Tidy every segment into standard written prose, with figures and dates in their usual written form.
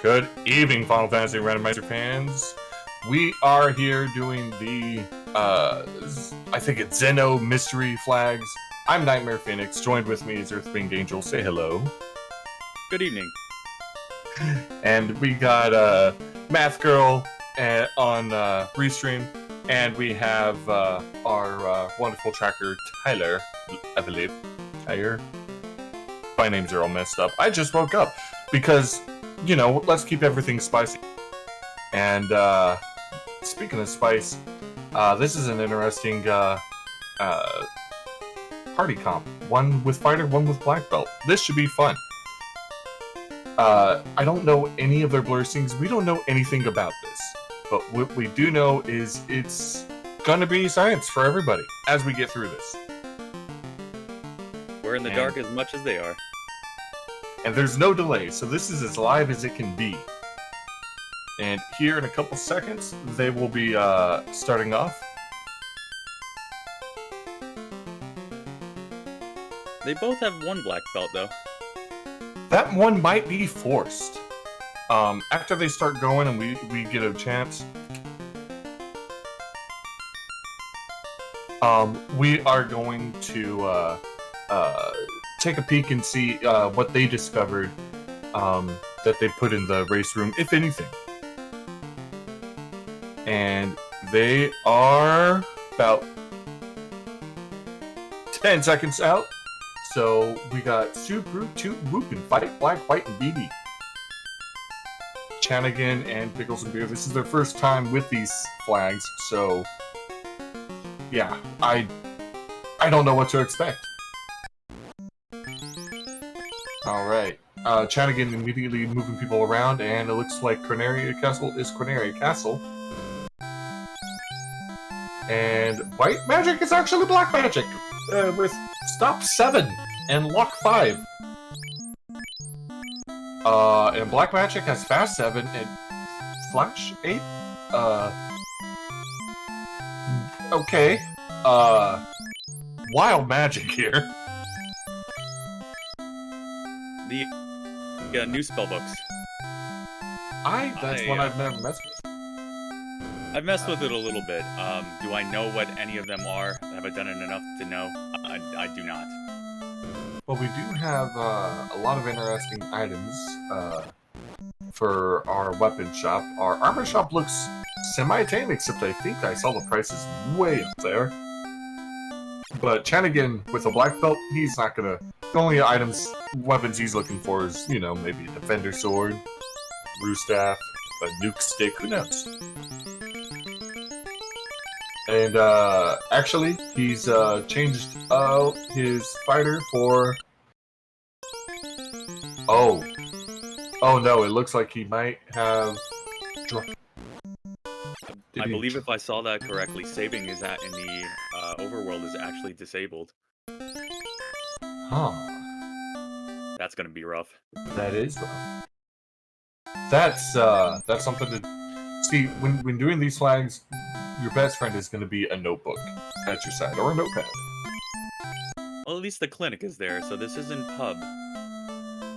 Good evening, Final Fantasy Randomizer fans. We are here doing the, I think it's Zen0's mystery flags. I'm Nightmare Phoenix. Joined with me is Earthwinged Angel. Say hello. Good evening. And we got Math Girl on Restream, and we have our wonderful tracker Tyler, I believe. Tyler. My names are all messed up. I just woke up because, you know, let's keep everything spicy. And speaking of spice, this is an interesting party comp. One with fighter, one with black belt. This should be fun. I don't know any of their blur scenes. We don't know anything about this. But what we do know is it's gonna be science for everybody as we get through this. We're in the dark as much as they are. And there's no delay, so this is as live as it can be. And here in a couple seconds, they will be starting off. They both have one black belt, though. That one might be forced. After they start going and we get a chance, we are going to take a peek and see what they discovered that they put in the race room, if anything. And they are about 10 seconds out. So we got Soup, Root, Toot, Whoop, and Fight, Black, White, and BB. Chanigan and Pickles and Beer. This is their first time with these flags, so yeah, I don't know what to expect. Alright. Chanigan immediately moving people around, and it looks like Corneria Castle is Corneria Castle. And white magic is actually black magic, with stop 7 and lock 5. And black magic has fast 7 and flash 8. Okay. Wild magic here. The new spellbooks. That's one I've never messed with. I've messed with it a little bit. Do I know what any of them are? Have I done it enough to know? I do not. Well, we do have a lot of interesting items for our weapon shop. Our armor shop looks semi-tame, except I think I saw the prices way up there. But Chanigan, with a black belt, he's not gonna... The only weapons he's looking for is, you know, maybe a defender sword, brew staff, a nuke stick, who knows? And, actually, he's, changed out his fighter for... Oh no, it looks like he might have... I believe if I saw that correctly, saving is that in the, overworld is actually disabled. Huh. That's gonna be rough. That is rough. That's something to... See, when doing these flags, your best friend is going to be a notebook at your side, or a notepad. Well, at least the clinic is there, so this isn't pub.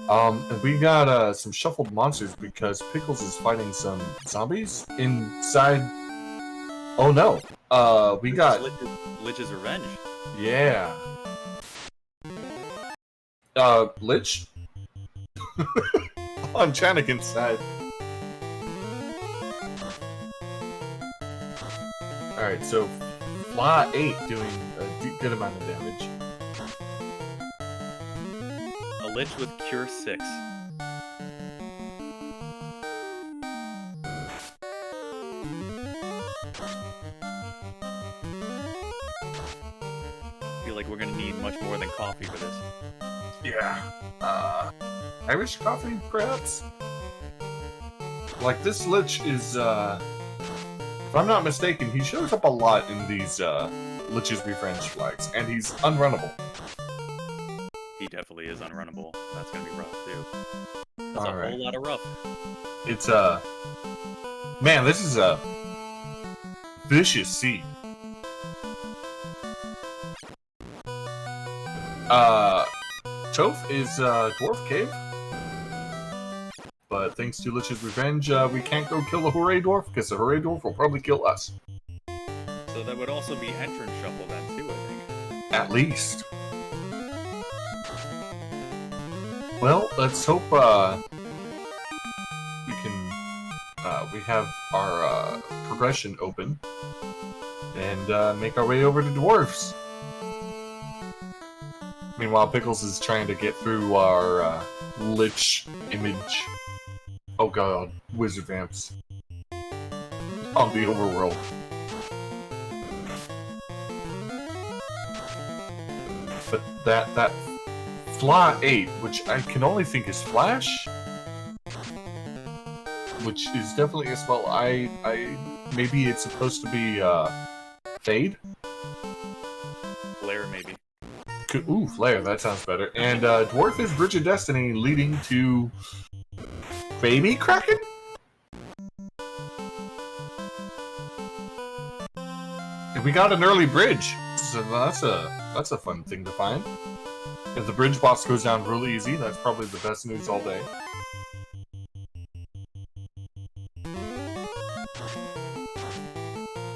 And we got some shuffled monsters because Pickles is fighting some zombies inside. Oh no! We got Lich's Revenge. Yeah. Lich on Chanigan's side. Alright, so Flaw 8 doing a good amount of damage. A Lich with Cure 6. I feel like we're gonna need much more than coffee for this. Yeah. Irish coffee, perhaps? Like, this Lich is, if I'm not mistaken, he shows up a lot in these, Lich's Revenge flags, and he's unrunnable. He definitely is unrunnable. That's gonna be rough, too. That's All a whole lot of rough. It's, man, this is a vicious seed. Toph is, Dwarf Cave. but thanks to Lich's revenge, we can't go kill the Hooray Dwarf, because the Hooray Dwarf will probably kill us. So that would also be entrance shuffle then, too, I think. At least. Well, let's hope, we have our, progression open, and, make our way over to Dwarfs. Meanwhile, Pickles is trying to get through our, Lich image. Oh god, wizard vamps. On the overworld. But that Flaw 8, which I can only think is Flash, which is definitely a spell maybe it's supposed to be Fade? Flare, maybe. Ooh, Flare, that sounds better. And Dwarf is Bridge of Destiny, leading to Baby Kraken? And we got an early bridge, so that's a fun thing to find. If the bridge boss goes down really easy, that's probably the best news all day.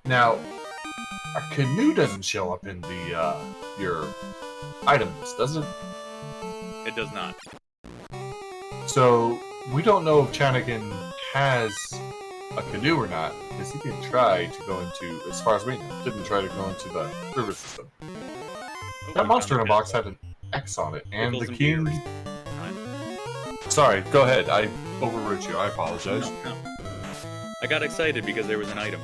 Now, our canoe doesn't show up in the your item list, does it? It does not. So we don't know if Chanigan has a canoe or not, because he didn't try to go into, as far as we know, didn't try to go into the river system. Oh, That monster in a box had an X on it, and Pickles the and king... beer. Sorry, go ahead. I overrode you. I apologize. No. I got excited because there was an item.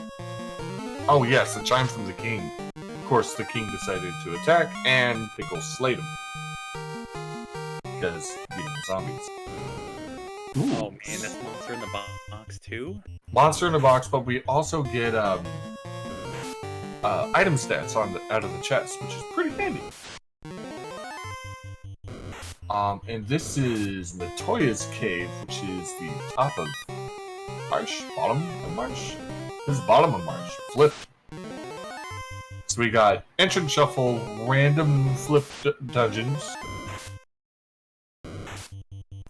Oh yes, a chime from the king. Of course, the king decided to attack, and Pickles slayed him. Because, you know, zombies. Ooh. Oh man, that's monster in the box too? Monster in the box, but we also get item stats out of the chest, which is pretty handy. And this is Matoya's cave, which is the top of marsh, bottom of marsh. This is bottom of marsh. Flip. So we got entrance shuffle, random flip dungeons.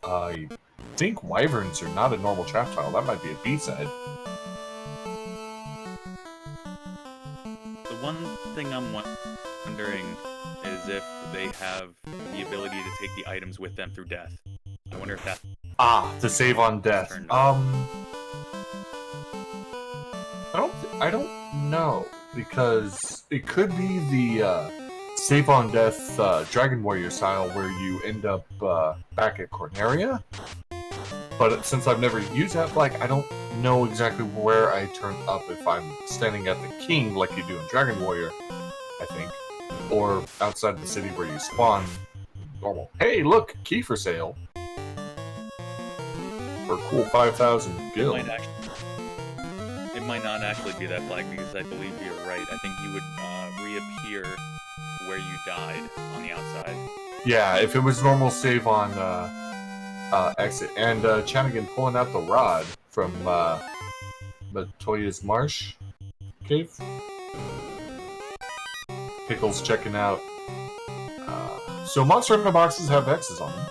I think wyverns are not a normal trap tile. That might be a B-side. The one thing I'm wondering is if they have the ability to take the items with them through death. I wonder if that... The save on death. I don't know, because it could be the save on death Dragon Warrior style where you end up back at Corneria. But since I've never used that flag, I don't know exactly where I turn up if I'm standing at the king like you do in Dragon Warrior, I think. Or outside the city where you spawn normal. Hey, look! Key for sale! For a cool 5,000 gil. It might not actually be that flag because I believe you're right. I think you would reappear where you died on the outside. Yeah, if it was normal save on exit. And Chanigan pulling out the rod from Matoya's Marsh cave. Pickles checking out. So monster in the boxes have X's on them.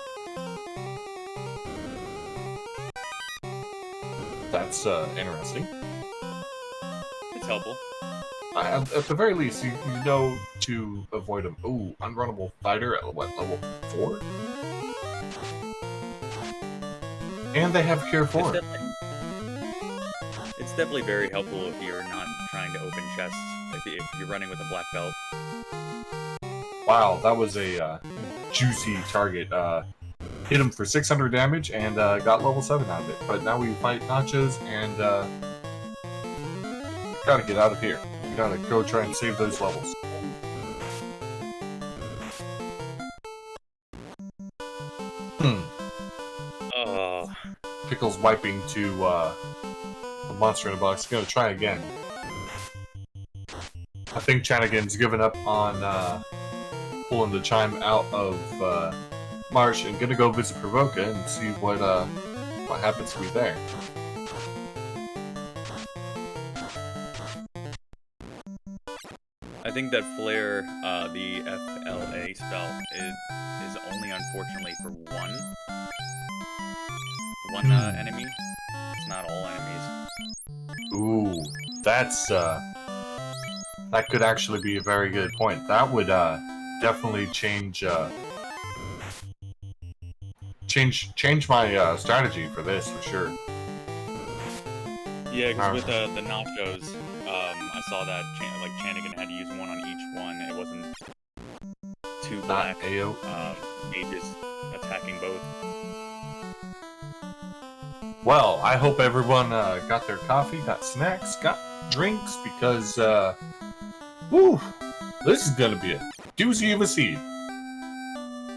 That's interesting. It's helpful. At the very least, you know to avoid them. Ooh, unrunnable fighter at what, level 4? And they have Cure 4. It's definitely very helpful if you're not trying to open chests, if you're running with a black belt. Wow, that was a juicy target. Hit him for 600 damage and got level 7 out of it. But now we fight Nachos and gotta get out of here. We gotta go try and save those levels. Pickles wiping to the monster in a box. Gonna try again. I think Chanigan's given up on pulling the chime out of Marsh and gonna go visit Provoca and see what happens to me there. I think that Flare, the FLA spell, is only unfortunately for one enemy. It's not all enemies. Ooh, that's that could actually be a very good point. That would definitely change change my strategy for this for sure. Yeah, because with the nachos, I saw that Chanigan had to use one on each one. It wasn't two black mages attacking both. Well, I hope everyone got their coffee, got snacks, got drinks, because woo, this is gonna be a doozy of a seed.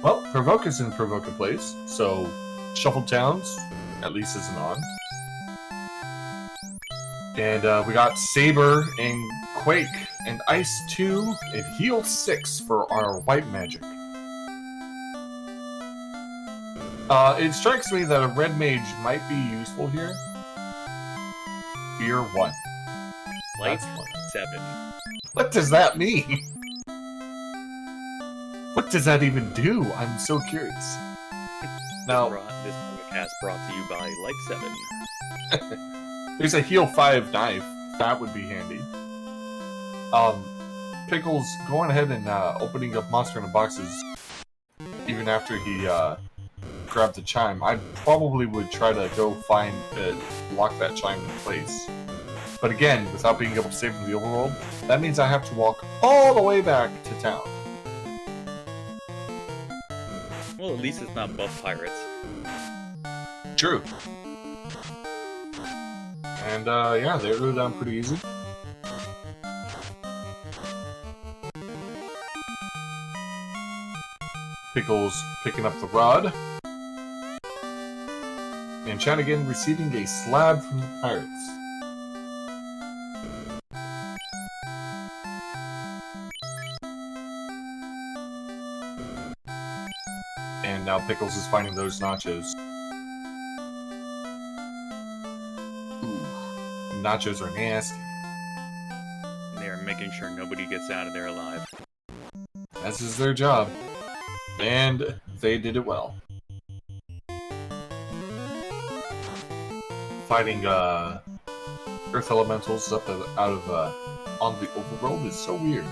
Well, Provoke is in Provoke Place, so Shuffled Towns at least isn't on. And we got Saber and Quake and Ice 2 and Heal 6 for our white magic. It strikes me that a red mage might be useful here. Fear 1. Light 7. What does that mean? What does that even do? I'm so curious. Now, this podcast brought to you by Light 7. There's a Heal 5 knife. That would be handy. Pickles going ahead and opening up Monster in the Boxes even after he grabbed the chime. I probably would try to go find lock that chime in place. But again, without being able to save from the overworld, that means I have to walk all the way back to town. Well, at least it's not buff pirates. True. And yeah, they go down pretty easy. Pickles picking up the rod. And Chanigan receiving a slab from the pirates. And now Pickles is finding those nachos. Ooh, nachos are nasty. They are making sure nobody gets out of there alive. As is their job. And they did it well. Fighting earth elementals up out of on the overworld is so weird.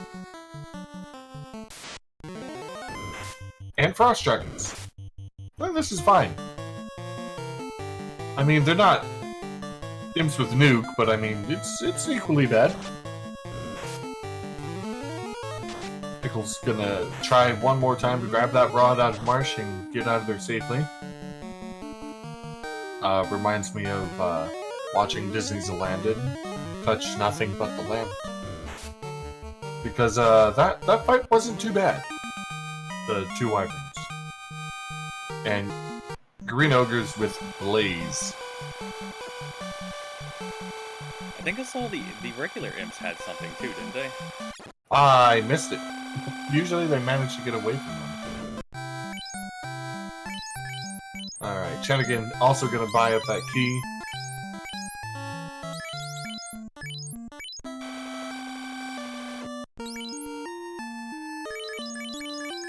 And frost dragons. Well, this is fine. I mean, they're not imps with nuke, but I mean, it's equally bad. Pickle's gonna try one more time to grab that rod out of marsh and get out of there safely. Reminds me of watching Disney's Landed. Touch nothing but the lamp. Because that fight wasn't too bad. The two wyverns. And green ogres with blaze. I think I saw the regular imps had something too, didn't they? I missed it. Usually they manage to get away from them. Alright, Chanigan also gonna buy up that key.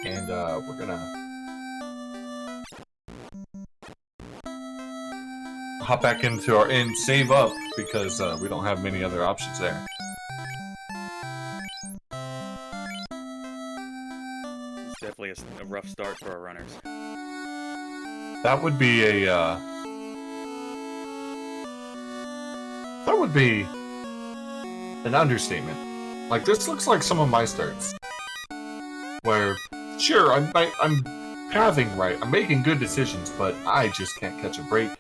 And we're gonna hop back into our inn, save up, because we don't have many other options there. It's definitely a rough start for our runners. That would be a, that would be an understatement. Like, this looks like some of my starts. Where, sure, I'm pathing right, I'm making good decisions, but I just can't catch a break.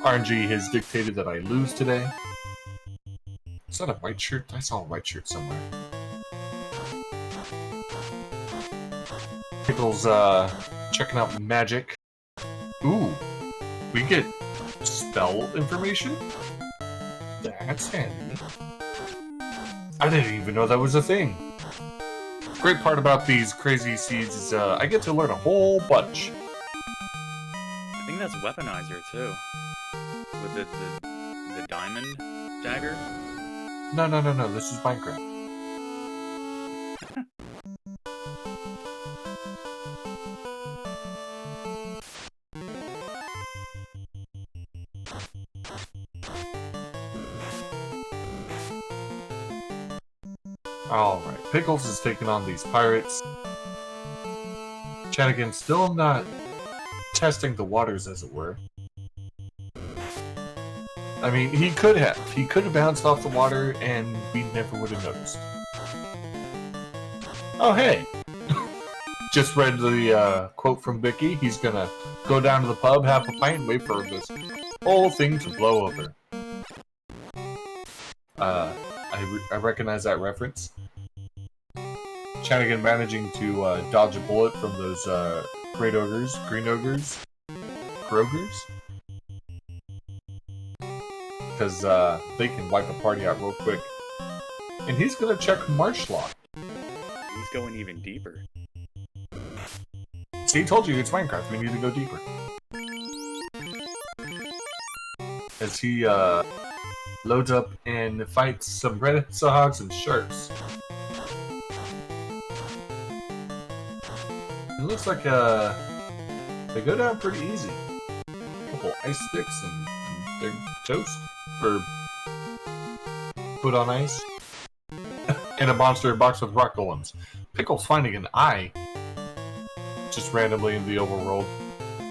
RNG has dictated that I lose today. Is that a white shirt? I saw a white shirt somewhere. Pickles, checking out magic. Ooh, we get spell information? That's handy. I didn't even know that was a thing. Great part about these crazy seeds is I get to learn a whole bunch. I think that's Weaponizer too. With the diamond dagger? No, this is Minecraft. Alright, Pickles is taking on these pirates. Chanigan still not testing the waters, as it were. I mean, he could have. He could have bounced off the water and we never would have noticed. Oh, hey! Just read the quote from Vicky. He's gonna go down to the pub, have a pint, and wait for this whole thing to blow over. I recognize that reference. Chanigan managing to dodge a bullet from those green ogres, because they can wipe a party out real quick. And he's gonna check Marsh Lock. He's going even deeper. See, he told you it's Minecraft. We need to go deeper. As he loads up and fights some red hogs and sharks. It looks like they go down pretty easy. A couple ice sticks and they're toast. Or put on ice. And a monster box with rock golems. Pickles finding an eye. Just randomly in the overworld.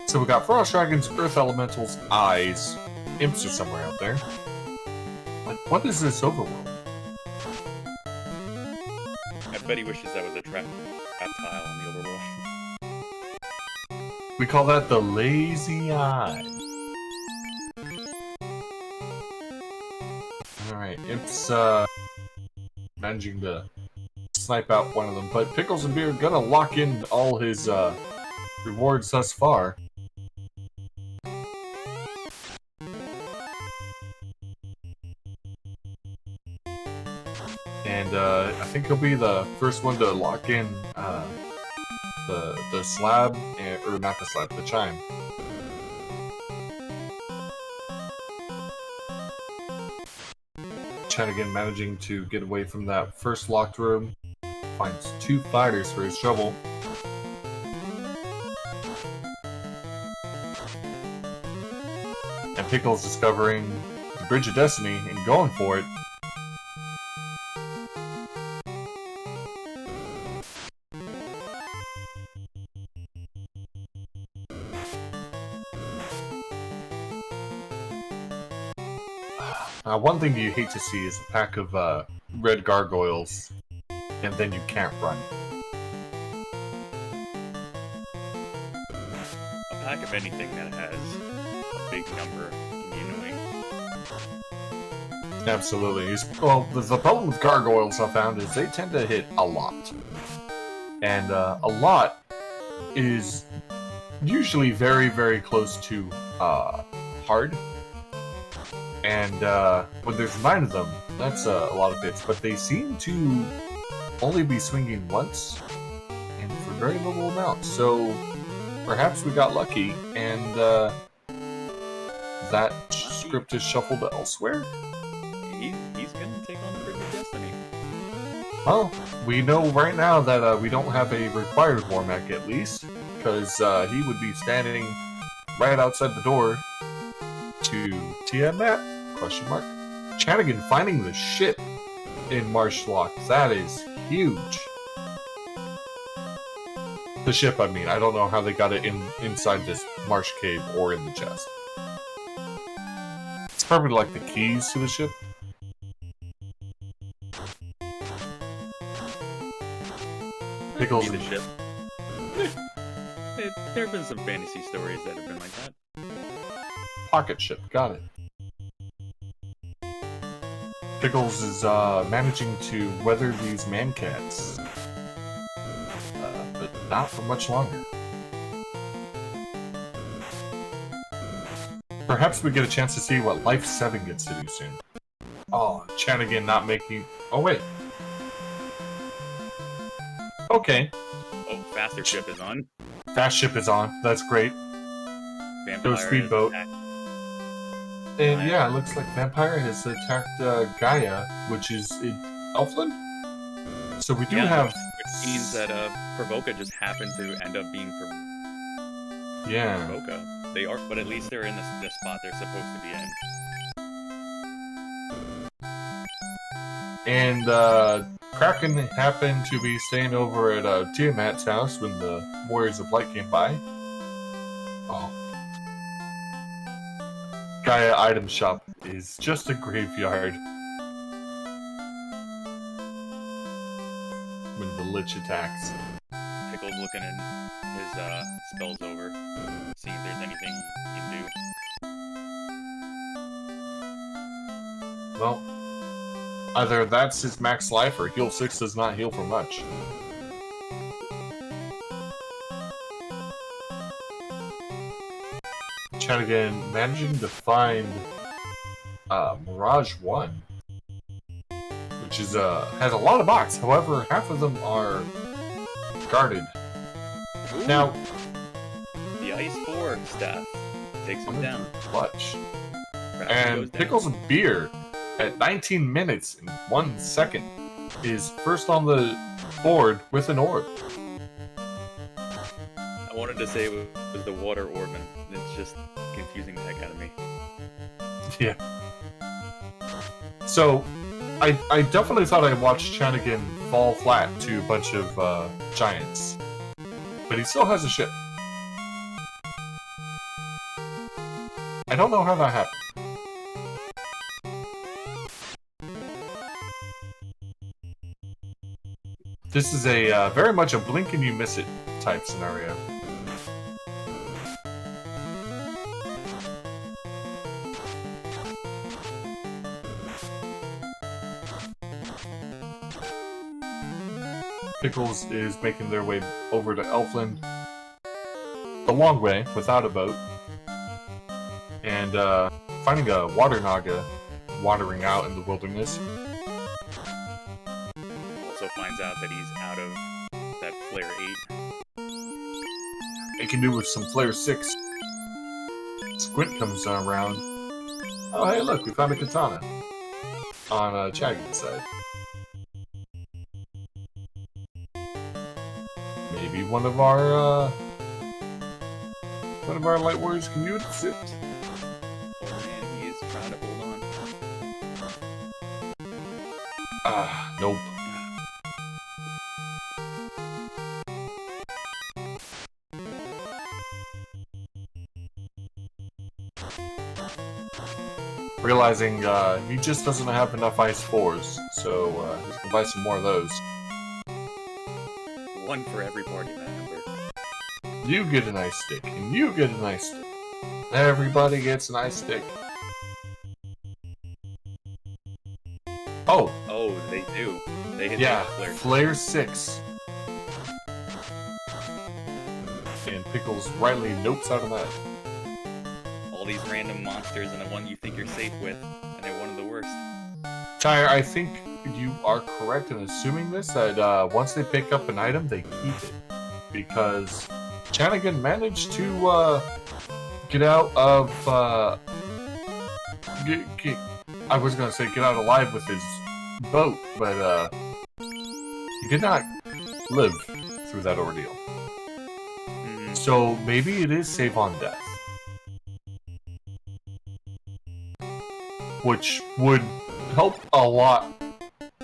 So we got frost dragons, earth elementals, eyes. Imps are somewhere out there. Like, what is this overworld? I bet he wishes that was a trap tile in the overworld. We call that the lazy eye. Alright, Imps managing to snipe out one of them, but Pickles and Beer gonna lock in all his rewards thus far. And I think he'll be the first one to lock in the slab, or not the slab, the chime. Chanigan managing to get away from that first locked room. Finds 2 fighters for his trouble. And Pickles discovering the Bridge of Destiny and going for it. One thing you hate to see is a pack of red gargoyles, and then you can't run. A pack of anything that has a big number can be annoying. Absolutely. Well, the problem with gargoyles I found is they tend to hit a lot. And a lot is usually very, very close to hard. And when there's 9 of them, that's a lot of hits. But they seem to only be swinging once, and for very little amounts. So perhaps we got lucky, and that script is shuffled elsewhere. He's gonna take on the Bridge of Destiny. Well, we know right now that we don't have a required Warmac at least, because he would be standing right outside the door to Tiamat? Question mark. Chanigan finding the ship in Marsh Lock. That is huge. The ship, I mean. I don't know how they got it inside this marsh cave or in the chest. It's probably like the keys to the ship. Pickles the ship. There have been some fantasy stories that have been like that. Pocket ship, got it. Pickles is managing to weather these man-cats. But not for much longer. Perhaps we get a chance to see what Life 7 gets to do soon. Oh, Chanigan not making... Oh, wait. Okay. Oh, faster ship is on. Fast ship is on. That's great. Go speedboat. And yeah, it looks like Vampire has attacked Gaia, which is in Elfland. So we do have... Which means that Provoca just happened to end up being Provoca. They are, but at least they're in the spot they're supposed to be in. And Kraken happened to be staying over at Tiamat's house when the Warriors of Light came by. Oh. Gaia item shop is just a graveyard. When the Lich attacks. Pickle's looking in his spells over, seeing if there's anything he can do. Well, either that's his max life or heal 6 does not heal for much. Chanigan managing to find Mirage 1. Which is has a lot of box, however, half of them are guarded. Ooh. Now, the Ice 4 staff takes him down. Clutch. Kraken And Pickles and Beer at 19 minutes and 1 second is first on the board with an orb. I wanted to say it was the water orb, and it's just confusing the heck out of me. Yeah. So, I definitely thought I watched Chanigan fall flat to a bunch of giants. But he still has a ship. I don't know how that happened. This is a very much a blink and you miss it type scenario. Pickles is making their way over to Elfland the long way without a boat, and finding a water naga watering out in the wilderness. Also finds out that he's out of that Flare 8. It can do with some Flare 6. Squint comes around. Oh hey look, we found a katana on Chanigan's side. Maybe one of our light warriors can use it. Oh man, he is trying to hold on. Nope. Realizing he just doesn't have enough Ice 4s, so he's gonna buy some more of those. One for every party member. You get an ice stick, and you get an ice stick. Everybody gets an ice stick. Oh! Oh, they do. They hit Yeah, Flare. Flare 6. And Pickles rightly notes out of that. All these random monsters and the one you think you're safe with, and they're one of the worst. Tyre, I think you are correct in assuming this, that once they pick up an item, they keep it. Because Chanigan managed to get out of... I was going to say get out alive with his boat, but he did not live through that ordeal. Mm-hmm. So maybe it is save on death. Which would help a lot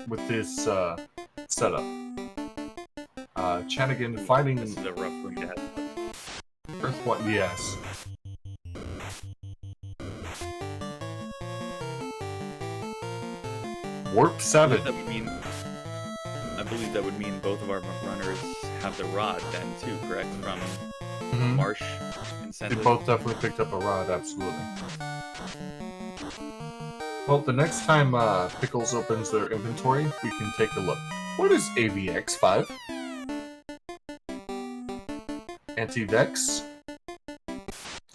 with this setup. Chanigan finding This is a rough room to have. Earth One, yes. Warp 7. That would mean, I believe that would mean both of our runners have the rod then too, correct? From Marsh and They Sendley. both definitely picked up a rod, absolutely. Well, the next time Pickles opens their inventory, we can take a look. What is AVX5? Anti-Vex?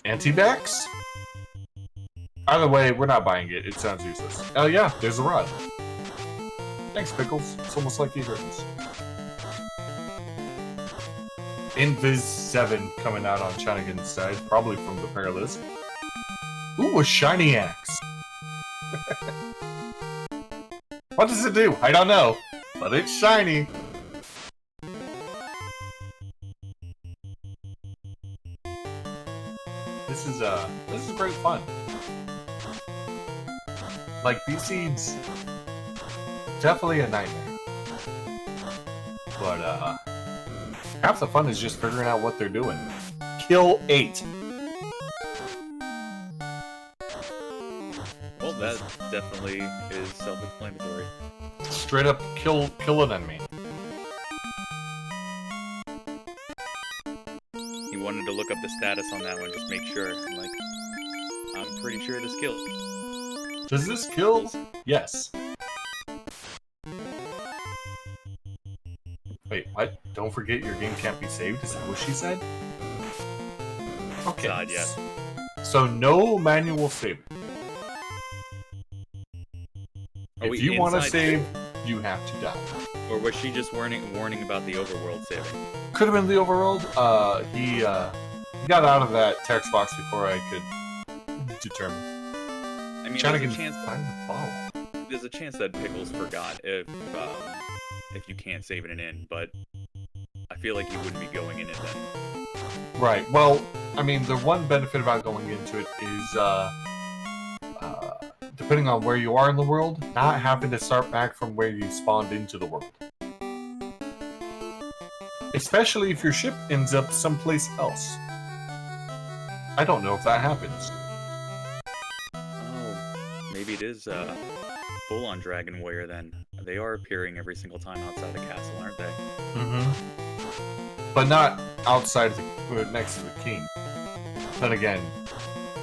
Anti-Vex? Either way, we're not buying it. It sounds useless. Oh yeah, there's a rod. Thanks, Pickles. It's almost like you heard us. Invis 7 coming out on Chanigan's side, probably from the Perilous. Ooh, a shiny axe. What does it do? I don't know, but it's shiny. This is Like, these seeds, definitely a nightmare. But, half the fun is just figuring out what they're doing. Kill 8. Well, that definitely is self-explanatory. Straight up kill an enemy. He wanted to look up the status on that one, just make sure. Like, I'm pretty sure this kills. Does this kill? Yes. Wait, what? Don't forget your game can't be saved? Is that what she said? Okay. God, yes. So no manual saving. If you want to save, you have to die. Or was she just warning about the overworld saving? Could have been the overworld. He got out of that text box before I could determine. I mean, Chanigan, find the bottle. There's a chance that Pickles forgot if you can't save in an inn, but I feel like you wouldn't be going in it then. Right. Well, I mean, the one benefit about going into it is, depending on where you are in the world, not having to start back from where you spawned into the world. Especially if your ship ends up someplace else. I don't know if that happens. Oh, maybe it is full-on Dragon Warrior then. They are appearing every single time outside the castle, aren't they? Mm-hmm. But not outside next to the king. Then again,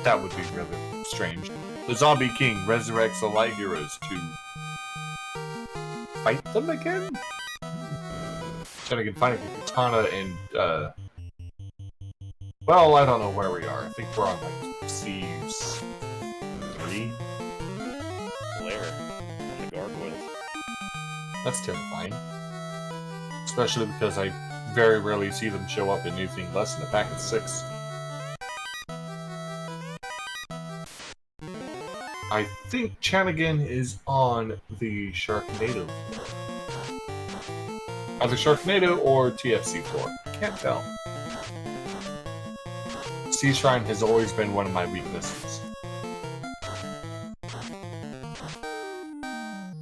that would be really strange. The Zombie King resurrects the light heroes to fight them again? Chanigan finding a katana and, well, I don't know where we are. I think we're on, like, C3? Blair. On the gargoyles. That's terrifying. Especially because I very rarely see them show up in anything less than a pack of 6. I think Chanigan is on the Sharknado floor. Either Sharknado or TFC floor. Can't tell. Sea Shrine has always been one of my weaknesses.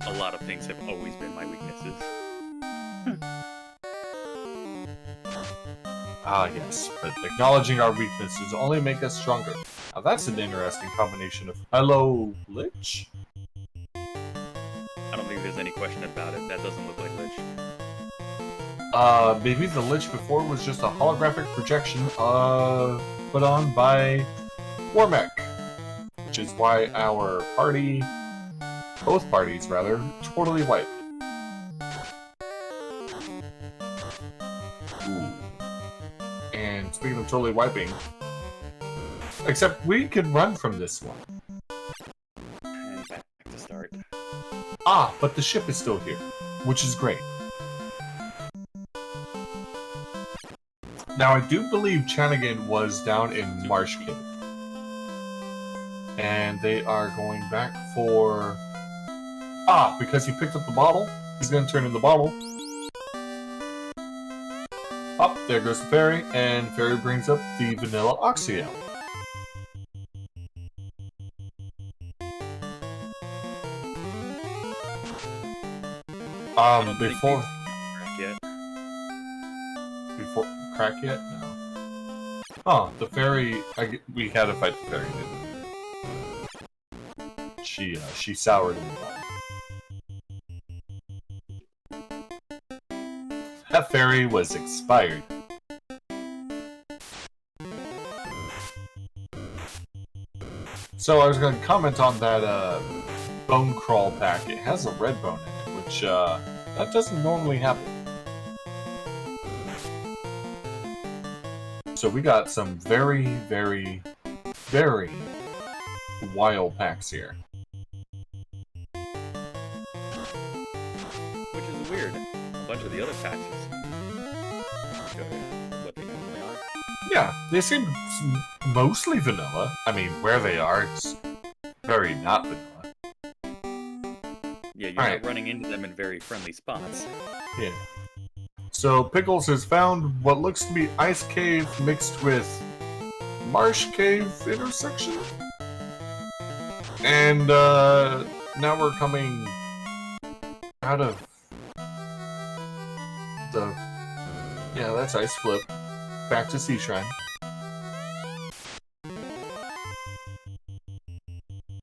A lot of things have always been my weaknesses. Ah, yes, but acknowledging our weaknesses only make us stronger. Now that's an interesting combination of hello, Lich? I don't think there's any question about it. That doesn't look like Lich. Maybe the Lich before was just a holographic projection, put on by Warmech. Which is why our party, both parties rather, totally wiped. Ooh. And speaking of totally wiping, except we can run from this one. And back to start. Ah, but the ship is still here, which is great. Now, I do believe Chanigan was down in Marsh Cave. And they are going back for... Ah, because he picked up the bottle, he's going to turn in the bottle. Up, there goes the fairy, and fairy brings up the vanilla oxyale. Before crack yet? No. Oh, the fairy. We had to fight the fairy, didn't we? She soured in the bottom. That fairy was expired. So I was going to comment on that bone crawl pack. It has a red bone in it, which that doesn't normally happen. So we got some very, very, very wild packs here. Which is weird. A bunch of the other packs show what they normally are. Yeah, they seem mostly vanilla. I mean, where they are, it's very not vanilla. Yeah, you're not running into them in very friendly spots. Yeah. So Pickles has found what looks to be Ice Cave mixed with Marsh Cave intersection. And now we're coming out of the... Yeah, that's Ice Flip. Back to Sea Shrine.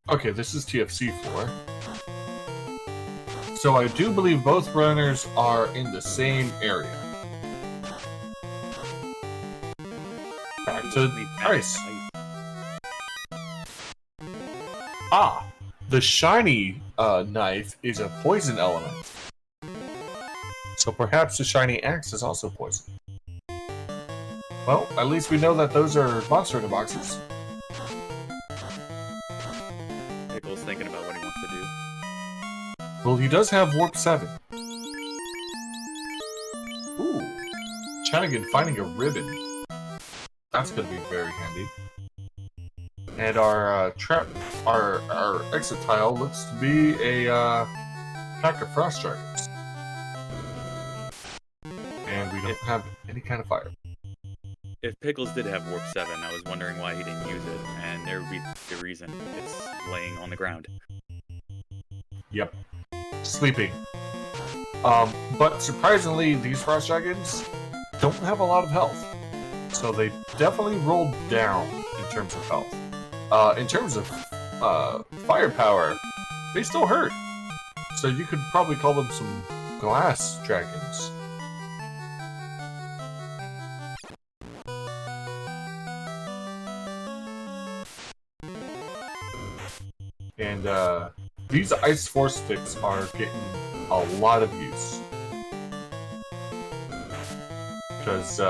Okay, this is TFC floor. So I do believe both runners are in the same area. Back to Ice. Ah! The shiny knife is a poison element. So perhaps the shiny axe is also poison. Well, at least we know that those are monster in the boxes. Pickle's thinking about what he wants to do. Well, he does have Warp 7. Ooh. Chanigan finding a ribbon. That's going to be very handy. And our our exit tile looks to be a pack of frost dragons. And we don't have any kind of fire. If Pickles did have Warp 7, I was wondering why he didn't use it, and there would be the reason. It's laying on the ground. Yep. Sleeping. But surprisingly, these frost dragons don't have a lot of health. So they definitely rolled down in terms of health. In terms of firepower, they still hurt. So you could probably call them some glass dragons. And these ice force sticks are getting a lot of use. Because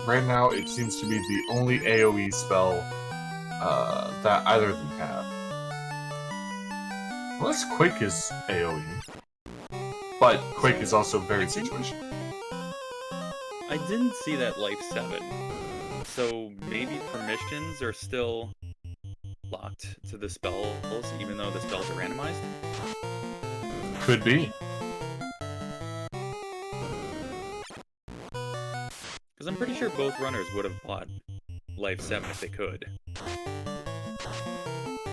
right now it seems to be the only AoE spell that either of them have. Unless Quick is AoE. But Quick is also very situational. I didn't see that Life 7. So maybe permissions are still locked to the spells, even though the spells are randomized? Could be. Because I'm pretty sure both runners would have bought Life 7 if they could.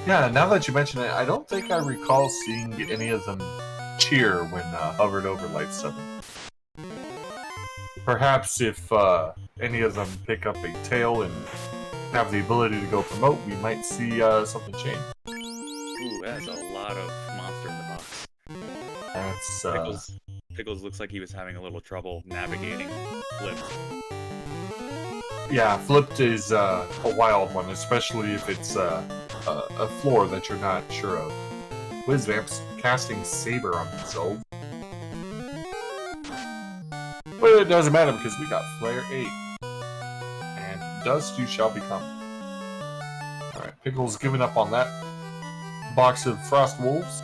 Yeah, now that you mention it, I don't think I recall seeing any of them cheer when hovered over Life 7. Perhaps if any of them pick up a tail and have the ability to go promote, we might see something change. Ooh, that's a lot of monster in the box. That's Pickles looks like he was having a little trouble navigating Flipped. Yeah, Flipped is a wild one, especially if it's a floor that you're not sure of. Whizvamp's casting Saber on himself. But it doesn't matter because we got Flare 8. And Dust You Shall Become. Alright, Pickle's giving up on that box of Frost Wolves.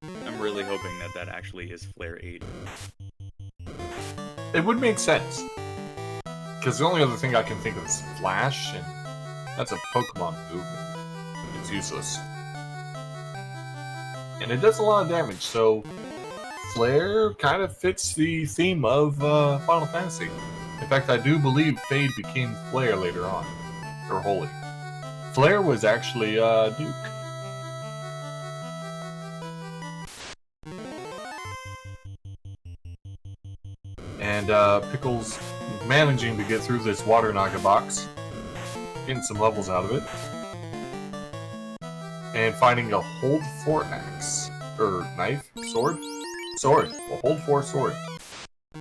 I'm really hoping that that actually is Flare 8. It would make sense. Because the only other thing I can think of is Flash, and that's a Pokemon move, and it's useless. And it does a lot of damage, so Flare kind of fits the theme of Final Fantasy. In fact, I do believe Fade became Flare later on. Or Holy. Flare was actually Duke. And Pickles managing to get through this Water Naga box. Getting some levels out of it. And finding a Hold 4 axe. Or knife? Sword? Sword. A Hold 4 sword.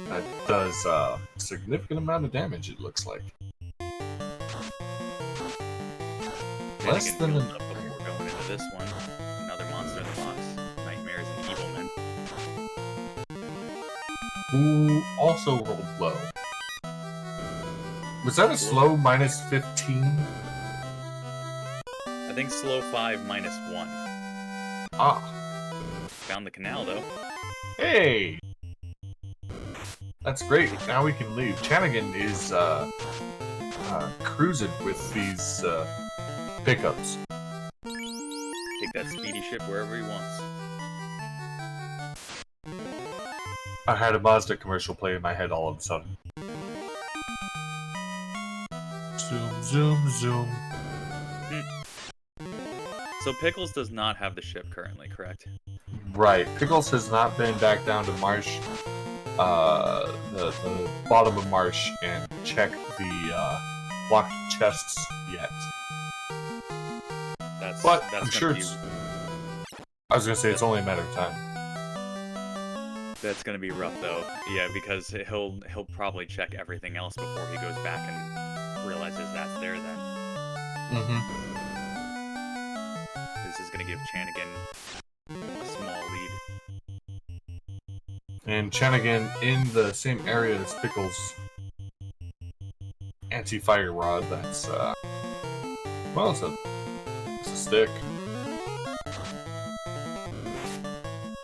That does a significant amount of damage, it looks like. Less than an... Before going into this one, another monster in the box. Nightmares and Evilmen. Who also rolled low. Was that a slow minus 15? I think slow 5 minus 1. Ah. Found the canal, though. Hey! That's great. Now we can leave. Chanigan is cruising with these pickups. Take that speedy ship wherever he wants. I had a Mazda commercial play in my head all of a sudden. Zoom, zoom, zoom. So Pickles does not have the ship currently, correct? Right. Pickles has not been back down to Marsh, the bottom of Marsh, and checked the locked chests yet. But I'm sure it's... I was gonna say it's only a matter of time. That's gonna be rough though. Yeah, because he'll probably check everything else before he goes back and realizes that's there then. This is gonna give Chanigan a small lead. And Chanigan in the same area as Pickles. Anti-fire rod, that's well, it's a stick.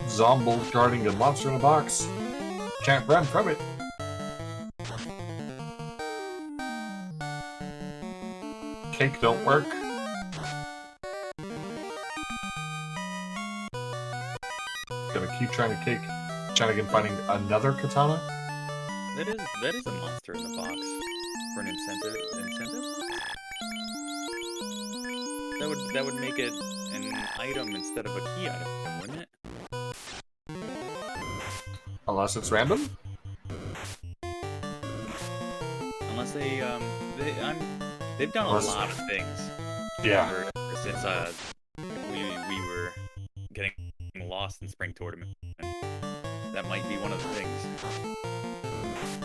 Zombo guarding a monster in a box. Can't run from it. Cake don't work. Gonna keep trying to cake. Chanigan finding another katana. That is a monster in the box for an incentive. That would make it an item instead of a key item, wouldn't it? Unless it's random? Unless they've done a lot of things. Yeah. Since we were getting lost in Spring Tournament. And that might be one of the things.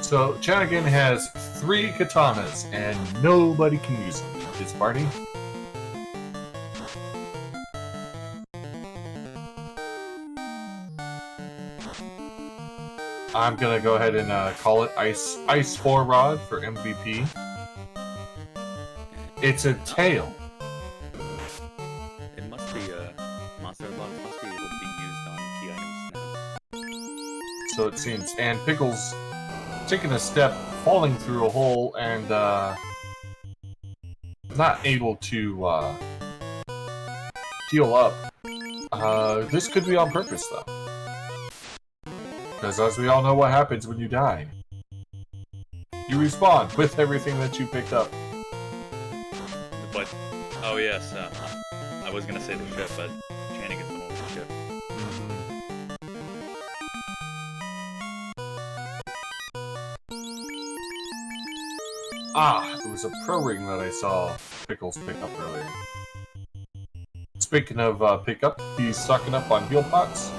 So Chanigan has 3 katanas and nobody can use them in his party. I'm gonna go ahead and call it Ice 4 Rod for MVP. It's a tail. It must be monster box must be able to be used on key items now. So it seems. And Pickles taking a step, falling through a hole, and not able to heal up. This could be on purpose though. Because as we all know what happens when you die. You respawn with everything that you picked up. But, oh yes, I was gonna say the ship, but Chanigan's the one with the ship. Ah, it was a pro ring that I saw Pickles pick up earlier. Speaking of pickup, he's stocking up on heal pots.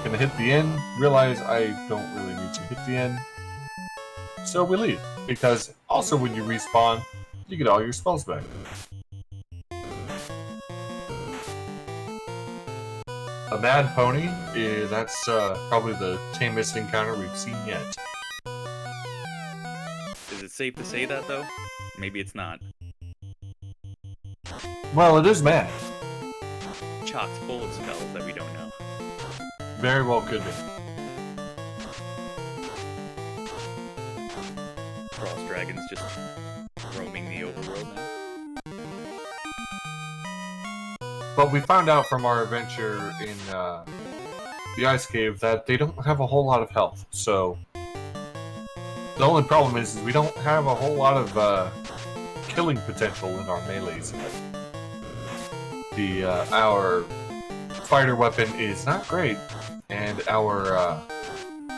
Gonna hit the inn, realize I don't really need to hit the inn. So we leave, because also when you respawn, you get all your spells back. A Mad Pony, that's probably the tamest encounter we've seen yet. Is it safe to say that though? Maybe it's not. Well, it is mad. Chocked full of spells that we don't know. Very well could be. Frost Dragon's just roaming the overworld now. But we found out from our adventure in the Ice Cave that they don't have a whole lot of health, so... The only problem is we don't have a whole lot of killing potential in our melees yet. Our fighter weapon is not great, and our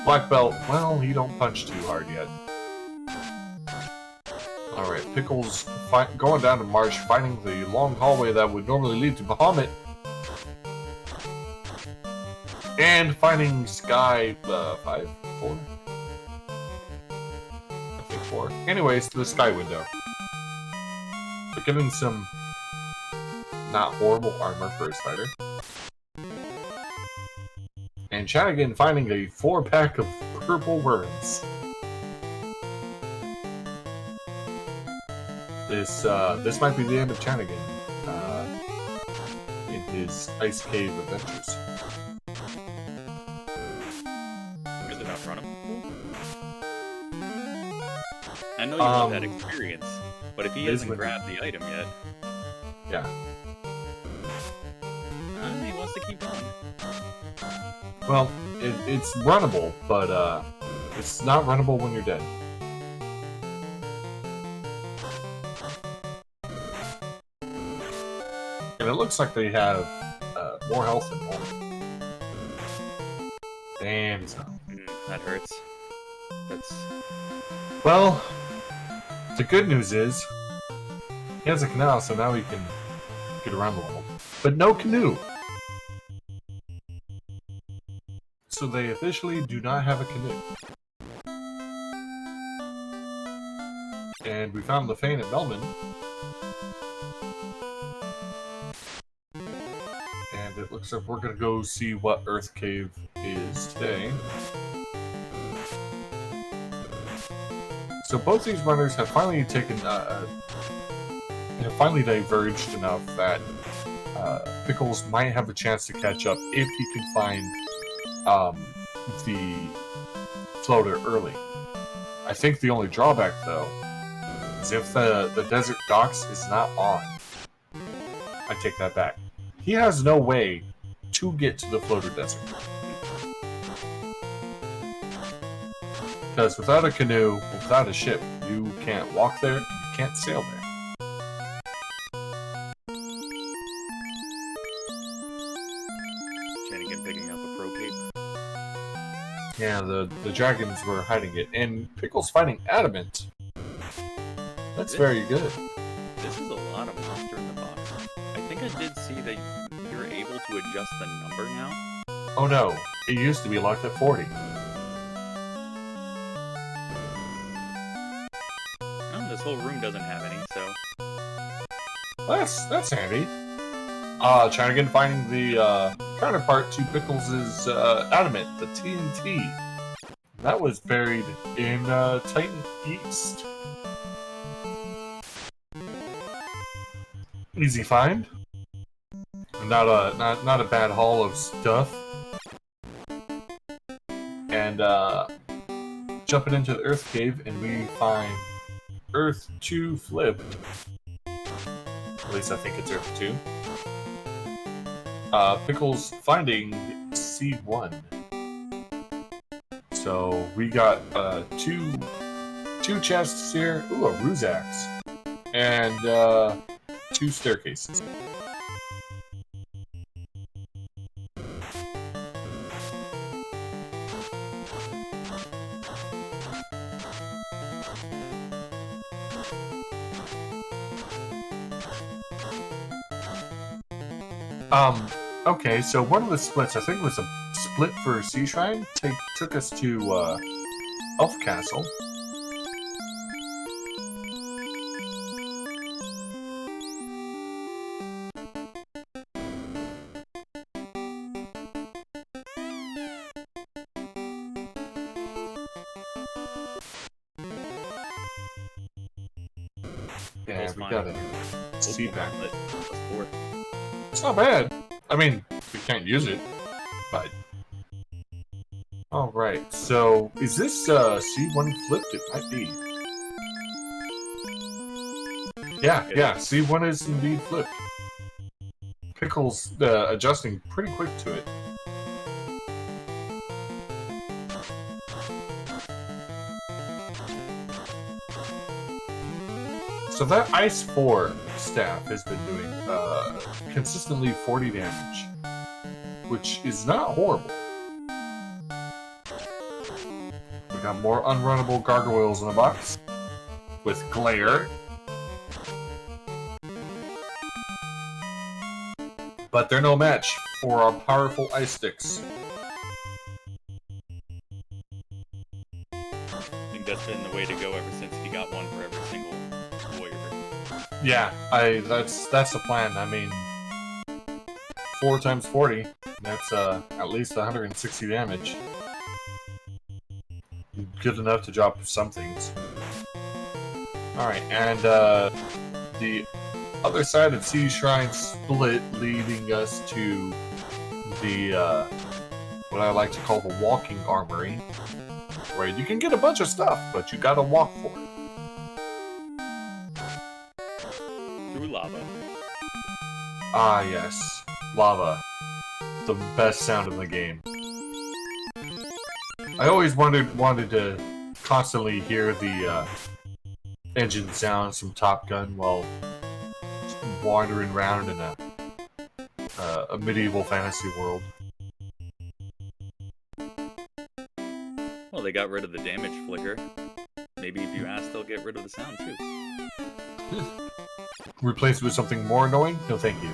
black belt, well, he don't punch too hard yet. Alright, Pickles going down to Marsh, finding the long hallway that would normally lead to Bahamut. And finding Sky 5? 4? I think 4. Anyways, the Sky window. But getting some not horrible armor for his fighter. And Chanigan finding a 4-pack of purple worms. This might be the end of Chanigan in his Ice Cave adventures. Is it out him? I know you want that experience, but if he hasn't grabbed the item yet, yeah, he wants to keep going. Well, it's runnable, but it's not runnable when you're dead. And it looks like they have more health than more. Damn, he's not. That hurts. That's... Well, the good news is, he has a canal, so now he can get around the world. But no canoe! So they officially do not have a canoe. And we found the Fane at Melbourne. And it looks like we're gonna go see what Earth Cave is today. So both these runners have finally taken, have finally diverged enough that Pickles might have a chance to catch up if he can find the floater early. I think the only drawback, though, is if the desert docks is not on. I take that back. He has no way to get to the floater desert. Because without a canoe, without a ship, you can't walk there, you can't sail there. Chanigan picking up a pro cape. Yeah, the dragons were hiding it, and Pickle's finding adamant. That's very good. This is a lot of monster in the box. I think I did see that you're able to adjust the number now. Oh no, it used to be locked at 40. Oh, this whole room doesn't have any, so... That's handy. Chanigan finding the counterpart to Pickles' adamant, the TNT. That was buried in Titan East. Easy find. Not a bad haul of stuff. And jumping into the Earth Cave, and we find Earth 2 flipped. At least I think it's Earth 2. Pickles finding C1. So we got two chests here. Ooh, a ruse axe. And 2 staircases. Okay, so one of the splits, I think it was a split for Sea Shrine, took us to, Elf Castle. Yeah, we got a sea back. It's not bad. I mean, we can't use it, but... Alright, so is this C1 flipped? It might be. Yeah, C1 is indeed flipped. Pickles adjusting pretty quick to it. So that Ice 4 staff has been doing consistently 40 damage, which is not horrible. We got more unrunnable gargoyles in the box with glare, but they're no match for our powerful ice sticks. I think that's been the way to go ever since he got one for every single warrior. Yeah, that's the plan. I mean, 4 times 40, that's at least 160 damage. Good enough to drop some things. Alright, and the other side of Sea Shrine split, leading us to the what I like to call the walking armory, where you can get a bunch of stuff, but you gotta walk for it. Through lava. Ah, yes. Lava. The best sound in the game. I always wanted to constantly hear the engine sounds from Top Gun while wandering around in a a medieval fantasy world. Well, they got rid of the damage flicker. Maybe if you ask, they'll get rid of the sound too. Replace it with something more annoying? No, thank you.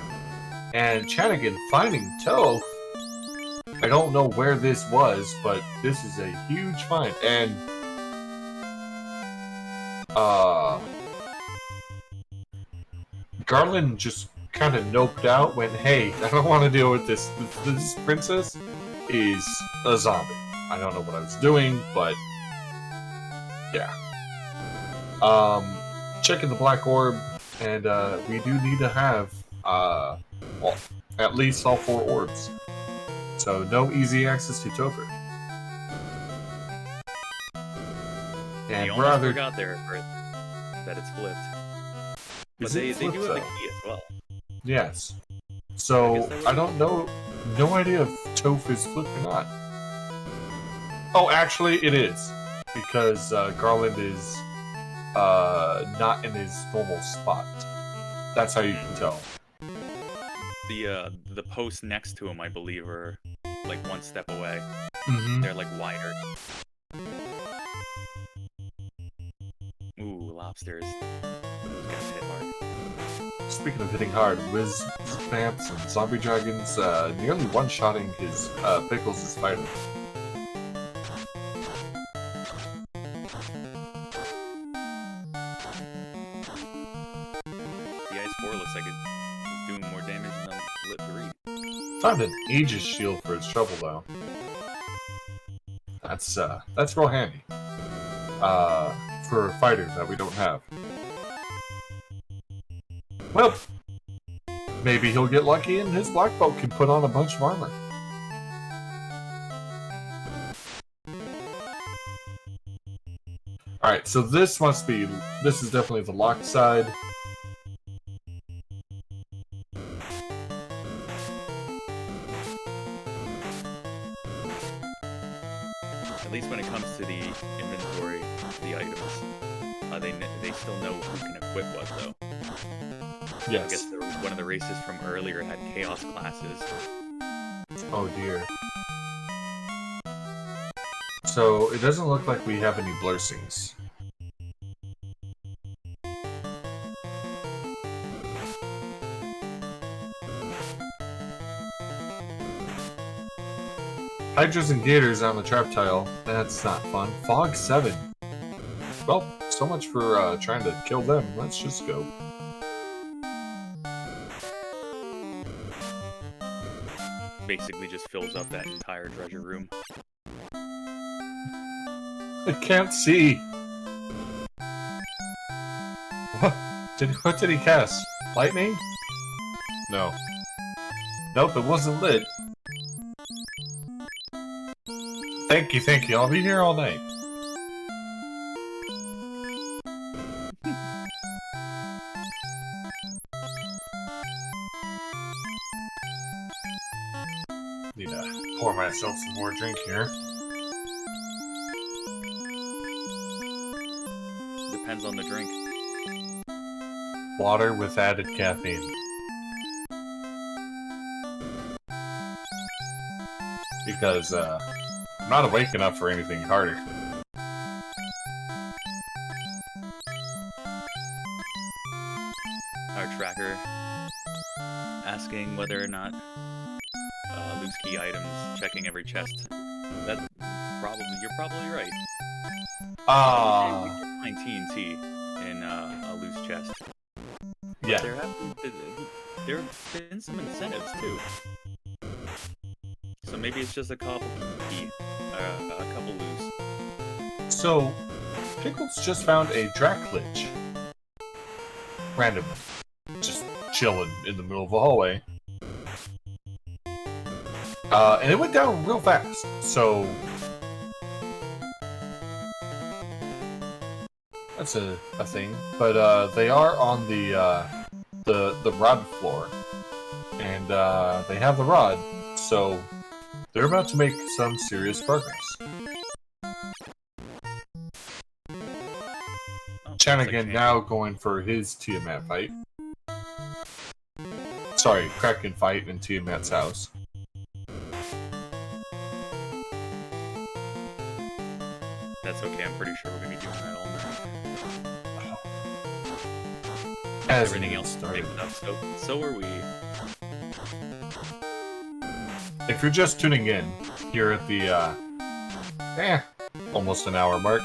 And Chanigan finding Toph. I don't know where this was, but this is a huge find. And Garland just kind of noped out when, hey, I don't want to deal with this. This princess is a zombie. I don't know what I was doing, but yeah. Checking the black orb, and we do need to have well, at least all 4 orbs. So no easy access to Topher. And you almost forgot there that it's flipped. But they do have the key as well. Yes. So I don't know, no idea if Toph is flipped or not. Oh, actually it is, because Garland is not in his normal spot. That's how you can tell. The posts next to him, I believe, are like 1 step away. Mm-hmm. They're like wider. Ooh, lobsters. Those guys hit hard. Speaking of hitting hard, Wiz Vamps and Zombie Dragons nearly one-shotting his Pickles' fighter. The Ice 4 looks like it's doing more damage than the Lit 3. Found an Aegis shield for his trouble, though. That's real handy. For a fighter that we don't have. Well, maybe he'll get lucky and his black belt can put on a bunch of armor. Alright, so this is definitely the locked side. At least when it comes to the inventory, the items, they still know who can equip what, though. Yes. I guess one of the races from earlier had chaos classes. Oh dear. So it doesn't look like we have any blessings. Hydras and Gators on the trap tile. That's not fun. Fog 7. Well, so much for trying to kill them. Let's just go. Basically just fills up that entire treasure room. I can't see. What did he cast? Lightning? No. Nope, it wasn't lit. Thank you. I'll be here all night. Need to pour myself some more drink here. Depends on the drink. Water with added caffeine. Because, I'm not awake enough for anything harder. Our tracker asking whether or not loose key items, checking every chest. You're probably right. We can find TNT in a loose chest. Yeah. There have been some incentives too. So maybe it's just a couple key, a couple loose. So, Pickles just found a Draclich. Randomly. Just chilling in the middle of a hallway. And it went down real fast, so... That's a thing. But, they are on the rod floor. And, they have the rod, so... They're about to make some serious progress. Chanigan now going for his Tiamat fight. Sorry, Kraken fight in Tiamat's house. That's okay, I'm pretty sure we're gonna be doing that all night. As everything else started up, so are we. If you're just tuning in here at the almost an hour mark,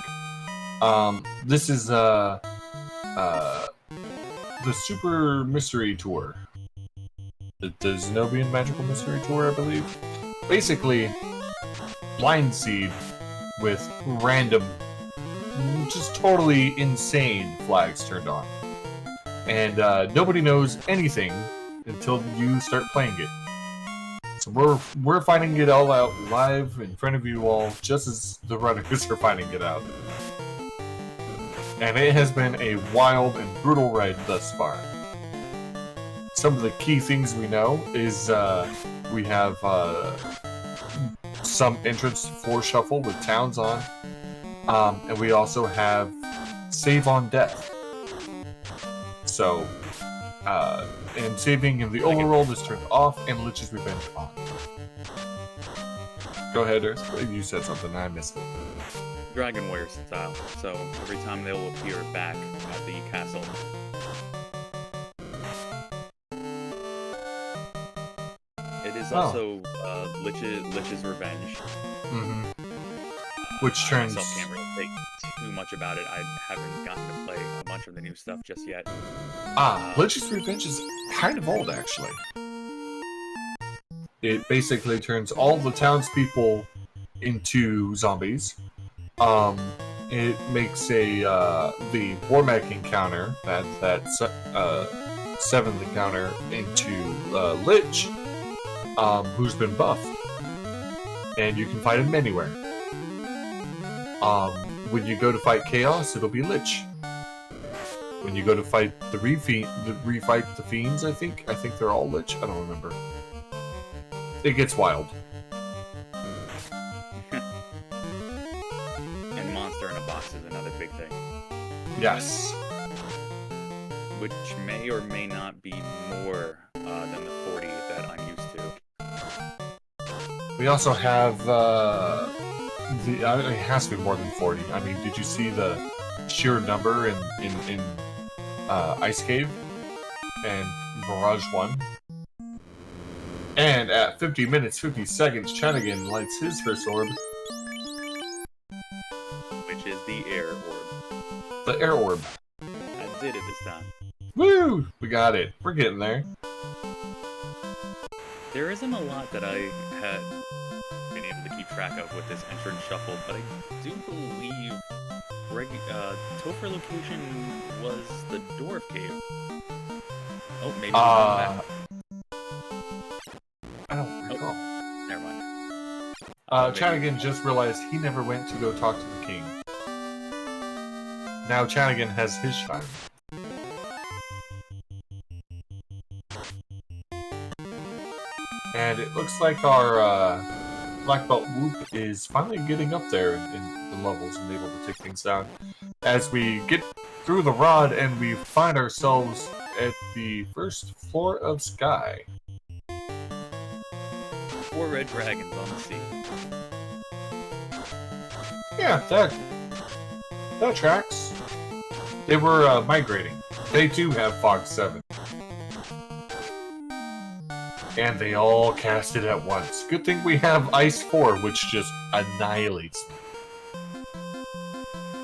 this is the Super Mystery Tour. The Zenobia Magical Mystery Tour, I believe. Basically, blind seed with random, just totally insane flags turned on. And nobody knows anything until you start playing it. So we're finding it all out live in front of you all, just as the runners are finding it out. And it has been a wild and brutal ride thus far. Some of the key things we know is we have some entrance for shuffle with towns on, and we also have save on death. So, and saving in the overworld is turned off, and Lich's Revenge on. Go ahead, Earth. You said something, I missed it. Dragon Warrior style, so every time they will appear back at the castle. It is also Lich's Revenge. Mm-hmm. Which turns... I myself can't really say too much about it. I haven't gotten to play a bunch of the new stuff just yet. Lich's Revenge is kind of old, actually. It basically turns all the townspeople into zombies. It makes the Warmac encounter, that 7th encounter, into Lich, who's been buffed. And you can fight him anywhere. When you go to fight Chaos, it'll be Lich. When you go to fight the refight the Fiends, I think they're all Lich. I don't remember. It gets wild. And Monster in a Box is another big thing. Yes. Which may or may not be more than the 40 that I'm used to. We also have it has to be more than 40. I mean, did you see the sheer number in Ice Cave and Mirage 1? And at 50 minutes, 50 seconds, Chanigan lights his first orb. Which is the Air Orb. The Air Orb. I did it this time. Woo! We got it. We're getting there. There isn't a lot that I had been able to keep track of with this entrance shuffle, but I do believe Topher location was the Dwarf Cave. Oh, maybe back. I don't recall. Never mind. Chanigan just realized he never went to go talk to the king. Now Chanigan has his time. And it looks like our Black Belt Whoop is finally getting up there in the levels and able to take things down. As we get through the rod and we find ourselves at the first floor of Sky. 4 red dragons on the sea. Yeah, that tracks. They were migrating. They do have Fog 7. And they all cast it at once. Good thing we have Ice 4, which just annihilates them.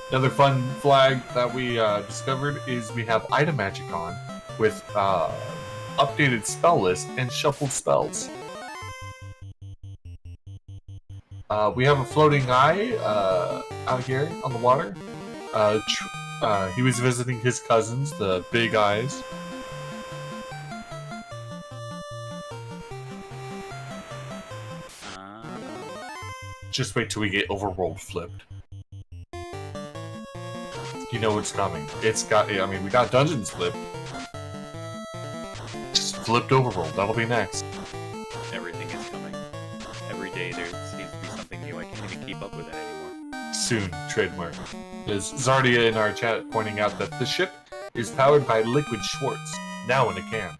Another fun flag that we discovered is we have Item Magic on with updated spell list and shuffled spells. We have a floating eye out here on the water. He was visiting his cousins, the Big Eyes. Just wait till we get Overworld flipped. You know what's coming. We got Dungeons flipped. Just flipped Overworld, that'll be next. Everything is coming. Every day there seems to be something new. I can't even keep up with it anymore. Soon, trademark. There's Zardia in our chat pointing out that the ship is powered by Liquid Schwartz, now in a can.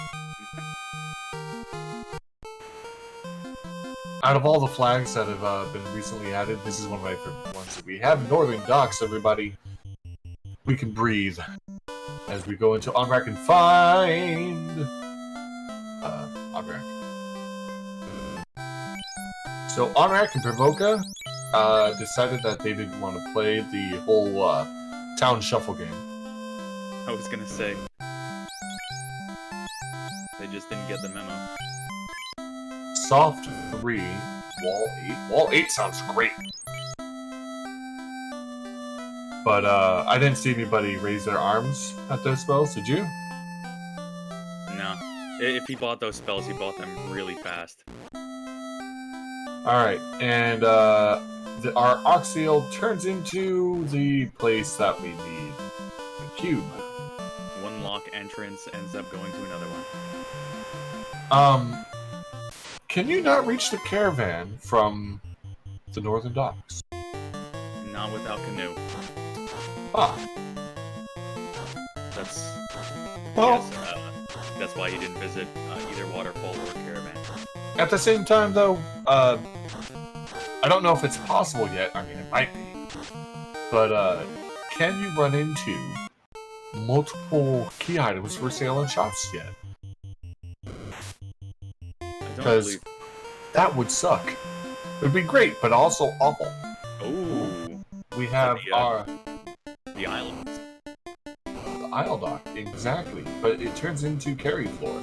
out of all the flags that have been recently added, this is one of my favorite ones. So we have Northern Docks, everybody. We can breathe as we go into Onrack and find Onrack. So Onrack and Provoca decided that they didn't want to play the whole town shuffle game. I was gonna say they just didn't get the memo. Soft 3, Wall 8. Wall 8 sounds great. But I didn't see anybody raise their arms at those spells, did you? No. If he bought those spells, he bought them really fast. Alright, and our Oxiel turns into the place that we need. The cube. One lock entrance ends up going to another one. Can you not reach the caravan from the Northern Docks? Not without canoe. Ah. That's... Well, yes, that's why he didn't visit either waterfall or caravan. at the same time, though, I don't know if it's possible yet. I mean, it might be. But, can you run into multiple key items for sale in shops yet? Because that would suck. It would be great, but also awful. Ooh. We have the islands. The Isle Dock, exactly. But it turns into Carry Floor.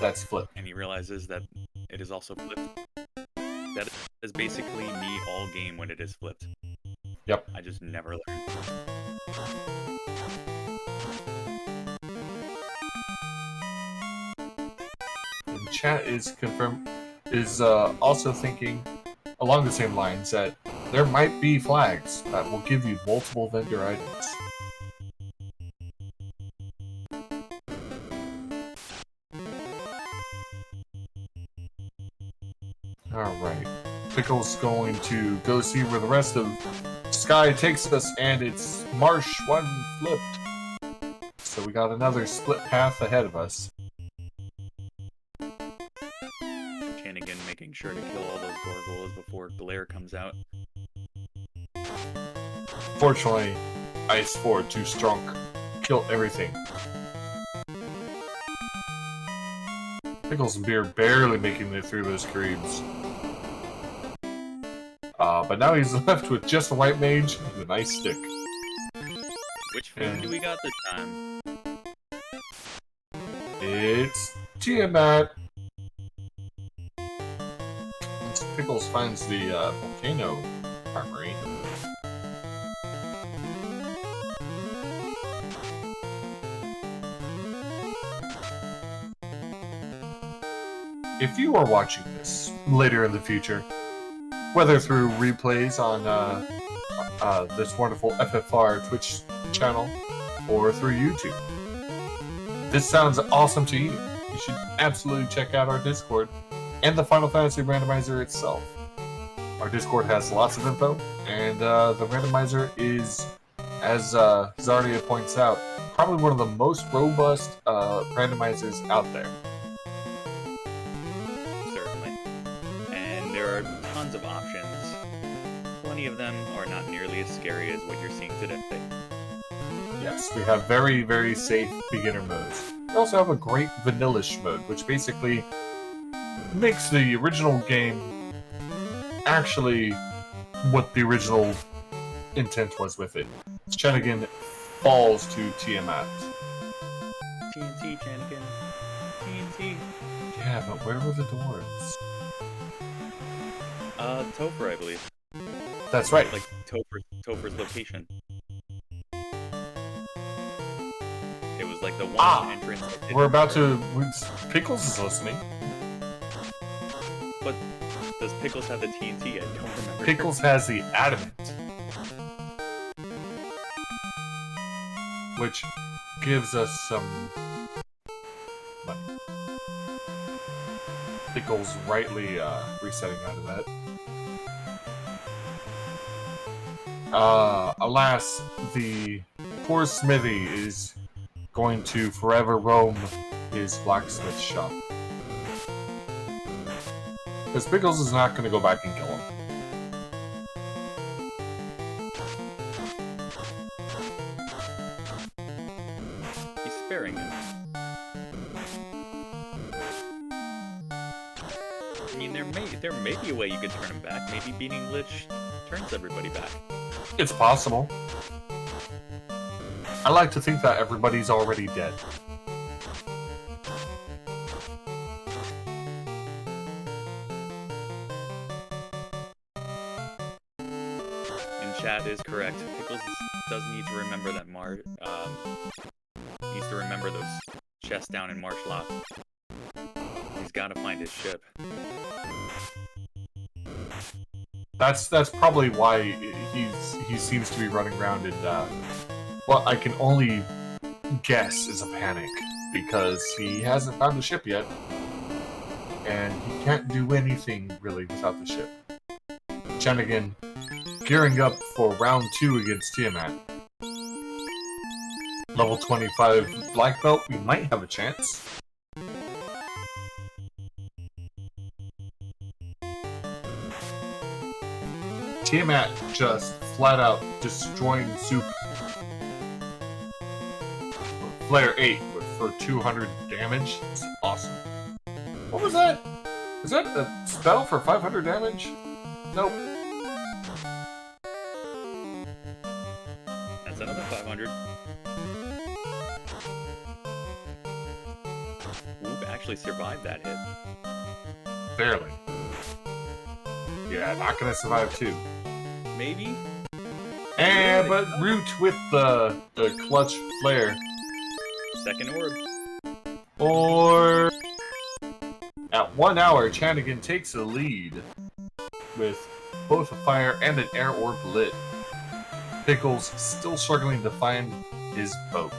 That's flipped. And he realizes that it is also flipped. That is basically me all game when it is flipped. Yep. I just never learn. And chat is also thinking along the same lines that there might be flags that will give you multiple vendor items. Alright. Pickle's going to go see where the rest of Sky takes us, and it's Marsh 1 flipped. So we got another split path ahead of us. Chanigan making sure to kill all those gargoyles before Glare comes out. Fortunately, Ice 4 too strong. Kill everything. Pickles and Beer barely making it through those creeps. But now he's left with just a white mage and a nice stick. Which food do we got this time? It's Tiamat. Once Pickles finds the volcano armory. If you are watching this later in the future, whether through replays on this wonderful FFR Twitch channel or through YouTube, this sounds awesome to you. You should absolutely check out our Discord and the Final Fantasy Randomizer itself. Our Discord has lots of info, and the Randomizer is, as Zardia points out, probably one of the most robust randomizers out there. Certainly. And there are tons of options. Plenty of them are not nearly as scary as what you're seeing today. Yes, we have very, very safe beginner modes. We also have a great vanillish mode, which basically makes the original game actually what the original intent was with it. Chanigan falls to Tiamat. TNT, Chanigan. TNT. Yeah, but where were the doors? Topher, I believe. That's right. Like, Topher's location. It was like the one entrance. We're about to... Pickles is listening. But does Pickles have the TNT? I don't remember. Pickles has the adamant. Which gives us some money. Pickles rightly resetting out of that. Alas, the poor Smithy is going to forever roam his blacksmith shop. Because Pickles is not going to go back and kill him. He's sparing him. I mean, there may be a way you could turn him back. Maybe beating Lich turns everybody back. It's possible. I like to think that everybody's already dead. Chat is correct. Pickles does need to remember that needs to remember those chests down in Marsh Lock. He's got to find his ship. That's probably why he seems to be running around in what I can only guess is a panic, because he hasn't found the ship yet, and he can't do anything really without the ship. Chanigan gearing up for round 2 against Tiamat. Level 25 black belt, we might have a chance. Tiamat just flat out destroying Soup. Flare 8 for 200 damage. It's awesome. What was that? Is that a spell for 500 damage? Nope. That's another 500. Whoop actually survived that hit. Barely. Yeah, not gonna survive too. Maybe? And but Root with the clutch flare. Second orb. Or at 1 hour, Chanigan takes the lead with both a fire and an air orb lit. Pickles still struggling to find his boat.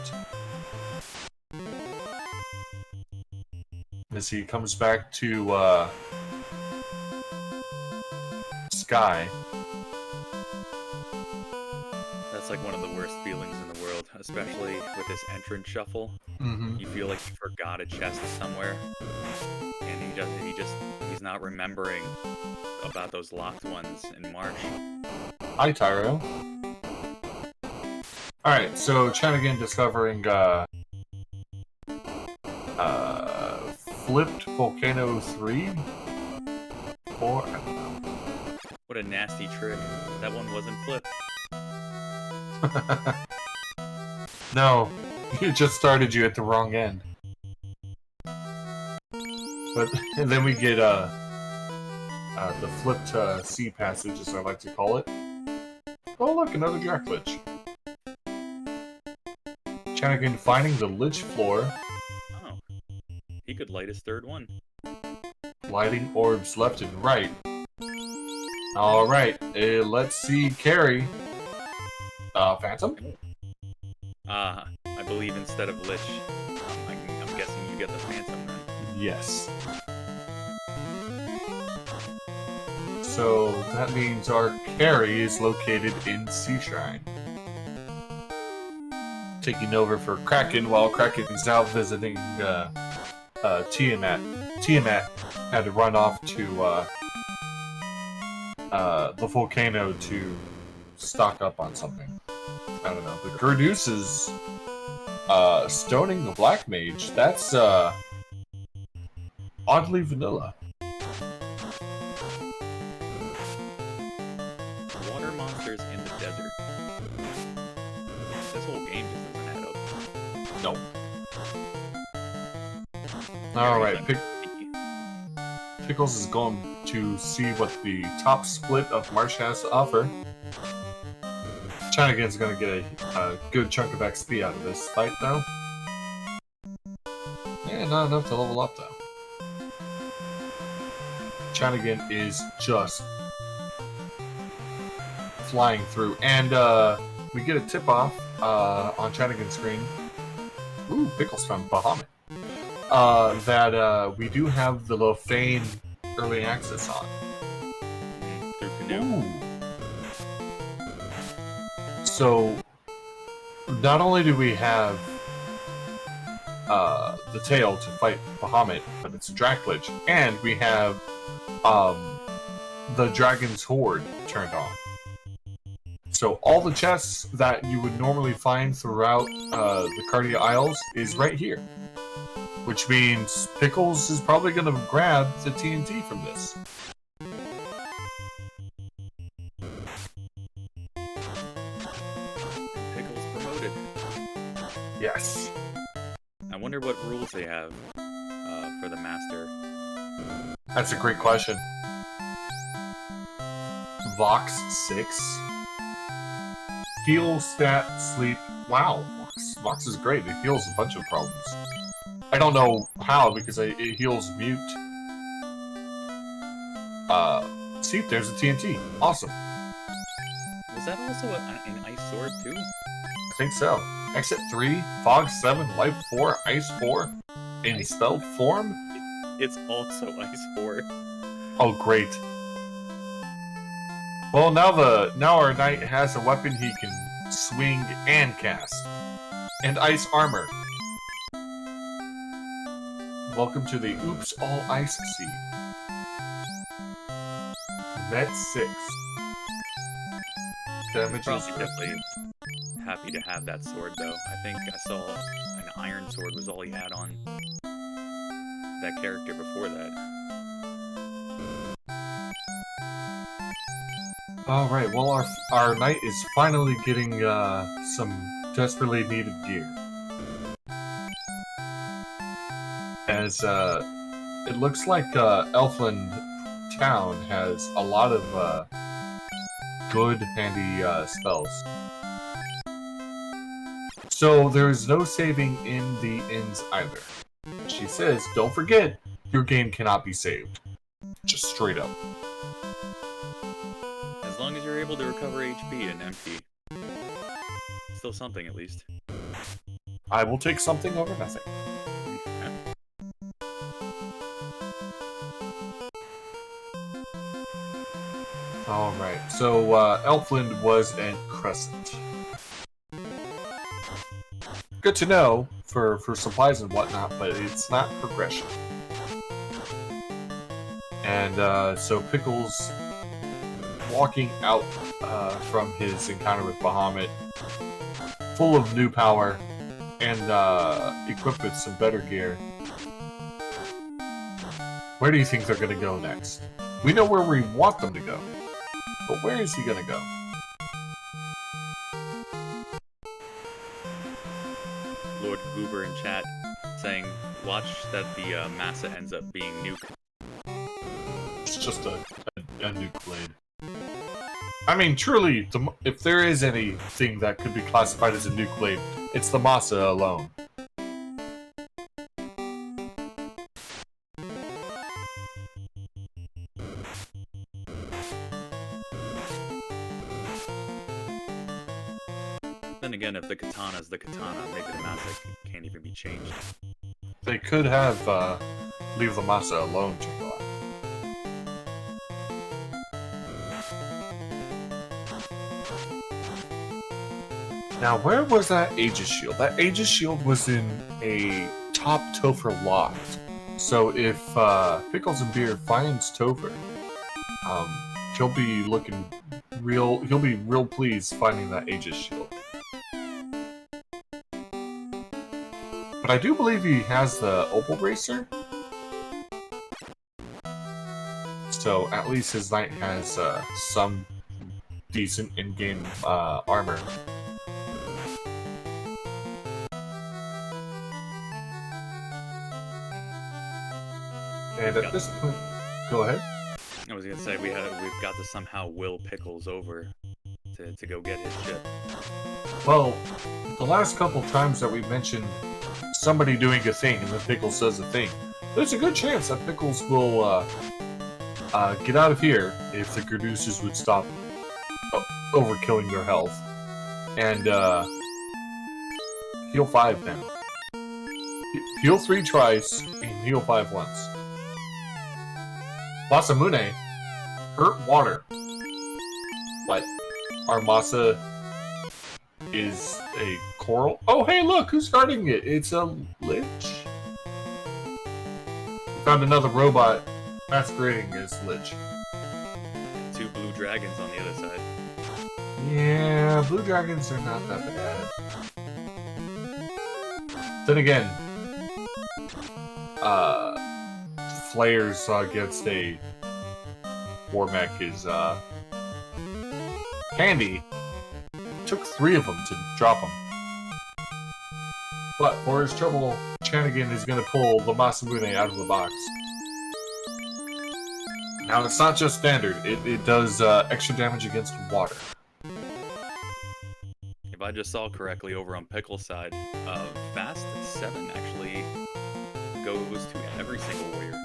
As he comes back to Sky. That's like one of the worst feelings in the world, especially with this entrance shuffle. Mm-hmm. You feel like you forgot a chest somewhere, and he's not remembering about those locked ones in March. Hi, Tyro. Alright, so Chanigan discovering Flipped Volcano 3? 4? I don't know. What a nasty trick. That one wasn't flipped. No, it just started you at the wrong end. But and then we get the flipped sea passage, as I like to call it. Oh look, another Jack Lich. Chanigan finding the Lich floor. Oh, he could light his third one. Lighting orbs left and right. Alright, let's see Carrie. Phantom? I believe instead of Lich, I'm guessing you get the Phantom then. Yes. So that means our carry is located in Sea Shrine. Taking over for Kraken while Kraken's out visiting Tiamat. Tiamat had to run off to the volcano to stock up on something. I don't know. But Gerduce is stoning the Black Mage. That's oddly vanilla. Water monsters in the desert. This whole game just doesn't add up. No. Alright, Pickles is going to see what the top split of Marsh has to offer. Chanigan's gonna get a good chunk of XP out of this fight, though. Yeah, not enough to level up, though. Chanigan is just flying through. And we get a tip-off on Chanigan's screen. Ooh, Pickles from Bahamut. That we do have the Lofane early access on. Through Canoe. Ooh. So, not only do we have the tail to fight Bahamut, but it's a Draclich. And we have the Dragon's Horde turned on. So all the chests that you would normally find throughout the Cardia Isles is right here. Which means Pickles is probably going to grab the TNT from this. Pickles promoted. Yes. I wonder what rules they have for the master. That's a great question. Vox 6. Heal, stat, sleep. Wow, Vox is great. It heals a bunch of problems. I don't know how, because it heals mute. See, there's a TNT. Awesome. Was that also an ice sword, too? I think so. Exit 3, Fog 7, Life 4, Ice 4. In Ice spell form? It's also ice 4. Oh, great. Well, now our knight has a weapon he can swing and cast. And ice armor. Welcome to the Oops All Ice Sea. Vet 6. Damage is definitely happy to have that sword, though. I think I saw an iron sword was all he had on that character before that. Alright, well our knight is finally getting some desperately needed gear. As it looks like Elfland Town has a lot of good handy spells. So there's no saving in the inns either. She says, don't forget, your game cannot be saved. Just straight up. As long as you're able to recover HP and empty. Still something, at least. I will take something over nothing. Alright, so Elfland was at Crescent. Good to know for supplies and whatnot, but it's not progression. And so Pickles, walking out from his encounter with Bahamut, full of new power and equipped with some better gear. Where do you think they're going to go next? We know where we want them to go, but where is he going to go? Lord Goober in chat saying, watch that the Massa ends up being nuked. It's just a nuke blade. I mean, truly, if there is anything that could be classified as a nuke blade, it's the Massa alone. Then again, if the katana's the katana, maybe the Massa can't even be changed. They could have leave the Massa alone to go. Now, where was that Aegis Shield? That Aegis Shield was in a top Topher loft. So if Pickles and Beer finds Topher, he'll be looking real. He'll be real pleased finding that Aegis Shield. But I do believe he has the Opal Bracer. So at least his knight has some decent in-game armor. And at this point, go ahead. I was gonna say we've got to somehow will Pickles over to go get his ship. Well, the last couple times that we mentioned somebody doing a thing and then Pickles does a thing, there's a good chance that Pickles will get out of here if the Graduses would stop overkilling their health. And heal 5 now. Heal 3 twice and heal 5 once. Masamune hurt water, but our Masa is a coral. Oh, hey, look, who's guarding it? It's a lich. We found another robot masquerading as lich. 2 blue dragons on the other side. Yeah, blue dragons are not that bad. Then again, flares against a war mech is handy. Took 3 of them to drop them. But for his trouble, Chanigan is going to pull the Masamune out of the box. Now, it's not just standard. It does extra damage against water. If I just saw correctly over on Pickle's side, Fast 7 actually goes to every single warrior.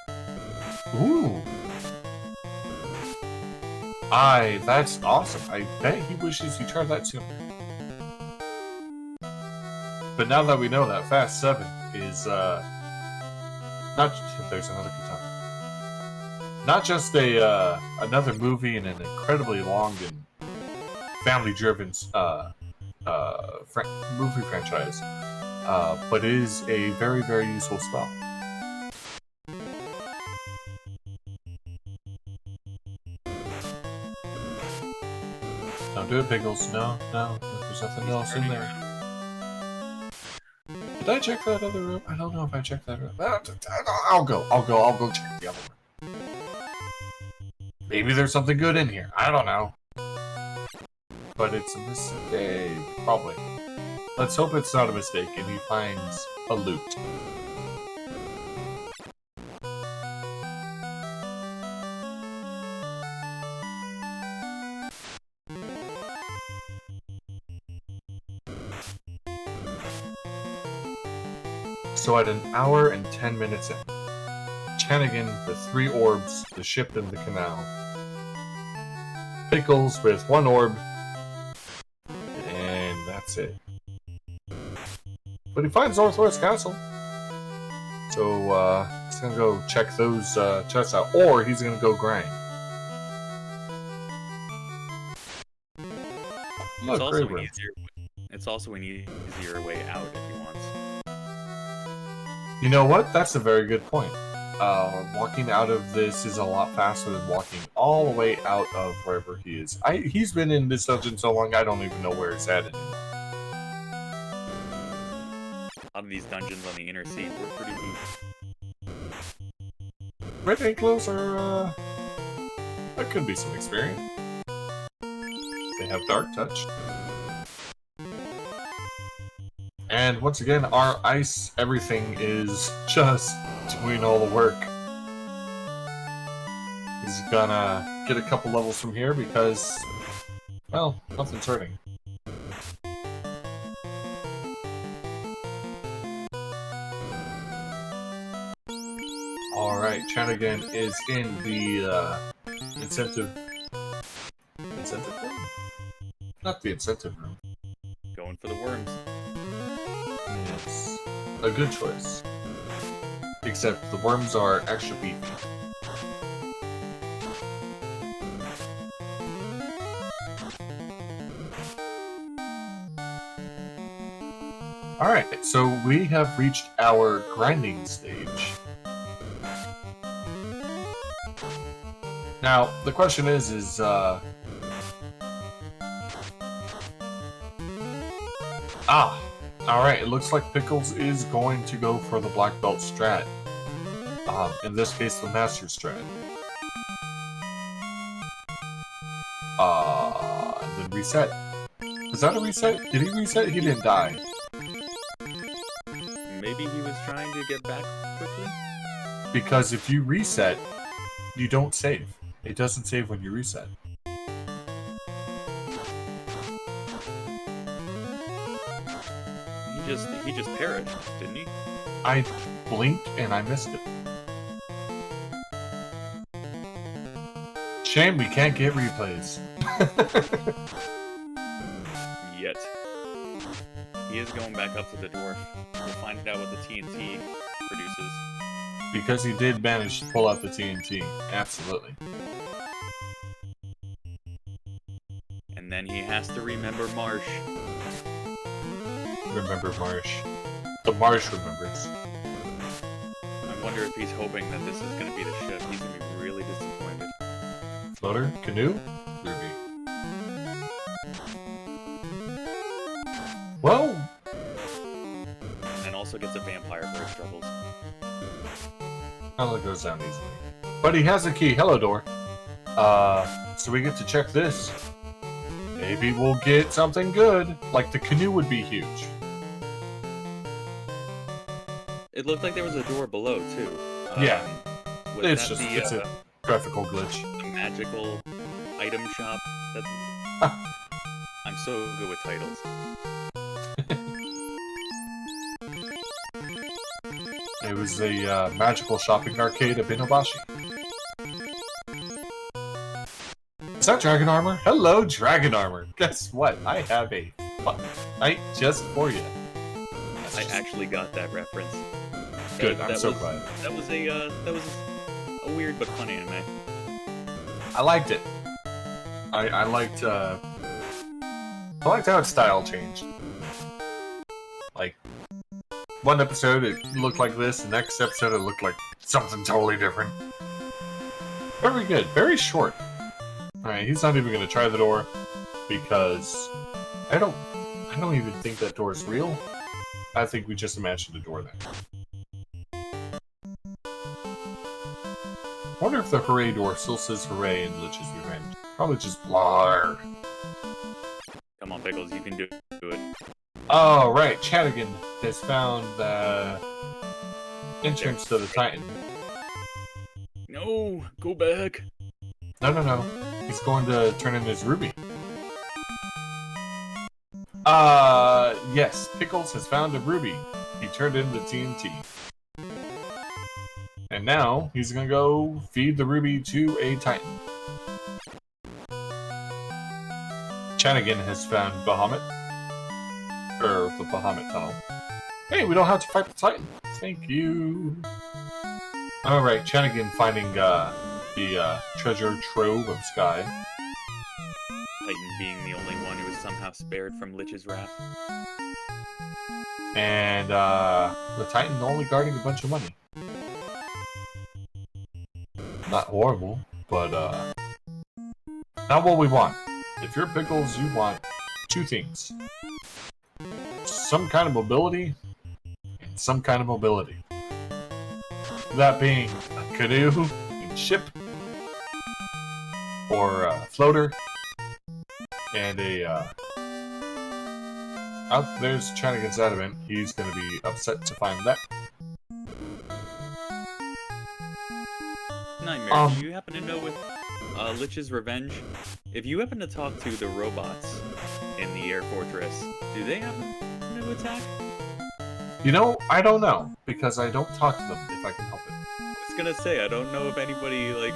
Ooh. That's awesome. I bet he wishes he tried that sooner. But now that we know that Fast 7 is, not just, there's another katana. Not just another movie in an incredibly long and family-driven, movie franchise, but it is a very, very useful spell. Don't do it, Pickles. No, there's nothing else in there. Did I check that other room? I don't know if I checked that room. I'll go check the other room. Maybe there's something good in here. I don't know. But it's a mistake. Probably. Let's hope it's not a mistake and he finds a loot. So at 1 hour and 10 minutes in, Chanigan with 3 orbs, the ship in the canal. Pickles with 1 orb, and that's it. But he finds Northwest Castle. So he's gonna go check those chests out, or he's gonna go grind. It's also an easier way out if he wants. You know what? That's a very good point. Walking out of this is a lot faster than walking all the way out of wherever he is. He's been in this dungeon so long, I don't even know where it's at anymore. A lot of these dungeons on the inner sea were pretty neat. Red Ankles are, that could be some experience. They have Dark Touch. And once again, our ice everything is just doing all the work. He's gonna get a couple levels from here because, well, nothing's hurting. Alright, Chanigan is in the incentive room? Not the incentive room. Going for the worms. Yes. A good choice. Except the worms are extra beefy. Alright, so we have reached our grinding stage. Now, the question is alright, it looks like Pickles is going to go for the Black Belt strat. In this case, the Master strat. And then reset. Was that a reset? Did he reset? He didn't die. Maybe he was trying to get back quickly? Because if you reset, you don't save. It doesn't save when you reset. He just perished, didn't he? I blinked and I missed it. Shame we can't get replays. Yet. He is going back up to the dwarf. We'll find out what the TNT produces. Because he did manage to pull out the TNT. Absolutely. And then he has to remember Marsh. remember Marsh. The Marsh remembers. I wonder if he's hoping that this is going to be the ship. He's going to be really disappointed. Floater? Canoe? Ruby. Well... And also gets a vampire for his troubles. I'll let it goes down easily. But he has a key. Hello, door. So we get to check this. Maybe we'll get something good. Like the canoe would be huge. It looked like there was a door below, too. Yeah. It's just it's a graphical glitch. The magical item shop. I'm so good with titles. It was a magical shopping arcade at Binobashi. Is that Dragon Armor? Hello, Dragon Armor. Guess what? I have a fun night just for you. I actually got that reference. Good, I'm so glad. That was a weird but fun anime. I liked it. I liked how its style changed. Like, one episode it looked like this, the next episode it looked like something totally different. Very good, very short. Alright, he's not even gonna try the door because I don't even think that door is real. I think we just imagined a door there. I wonder if the hooray door still says hooray in Lich's Revenge. Probably just blar. Come on, Pickles, you can do it. Oh, right. Chanigan has found the entrance to the Titan. No, go back. No. He's going to turn in his ruby. Yes. Pickles has found a ruby. He turned in the TNT. And now, he's gonna go feed the ruby to a Titan. Chanigan has found Bahamut. Or the Bahamut Tunnel. Hey, we don't have to fight the Titan. Thank you. Alright, Chanigan finding the treasure trove of Sky. Titan being the only one who was somehow spared from Lich's wrath. And the Titan only guarding a bunch of money. Not horrible, but not what we want. If you're Pickles, you want two things. Some kind of mobility, and some kind of mobility. That being a canoe and ship, or a floater, and a oh, there's Chanigan's adamant. He's gonna be upset to find that. Nightmare, do you happen to know with Lich's Revenge, if you happen to talk to the robots in the air fortress, do they happen to attack? You know, I don't know, because I don't talk to them if I can help it. I was gonna say, I don't know if anybody, like,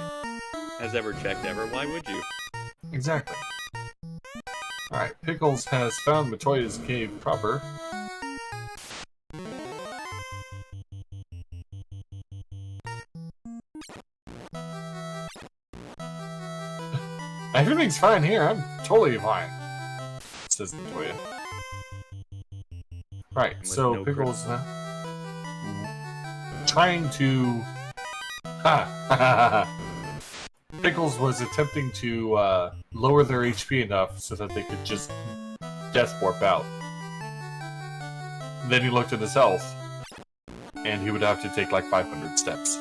has ever checked ever. Why would you? Exactly. Alright, Pickles has found Matoya's cave proper. Everything's fine here, I'm totally fine, says Matoya. Right, so no Pickles trying to... Pickles was attempting to lower their HP enough so that they could just death warp out. Then he looked at his health, and he would have to take like 500 steps.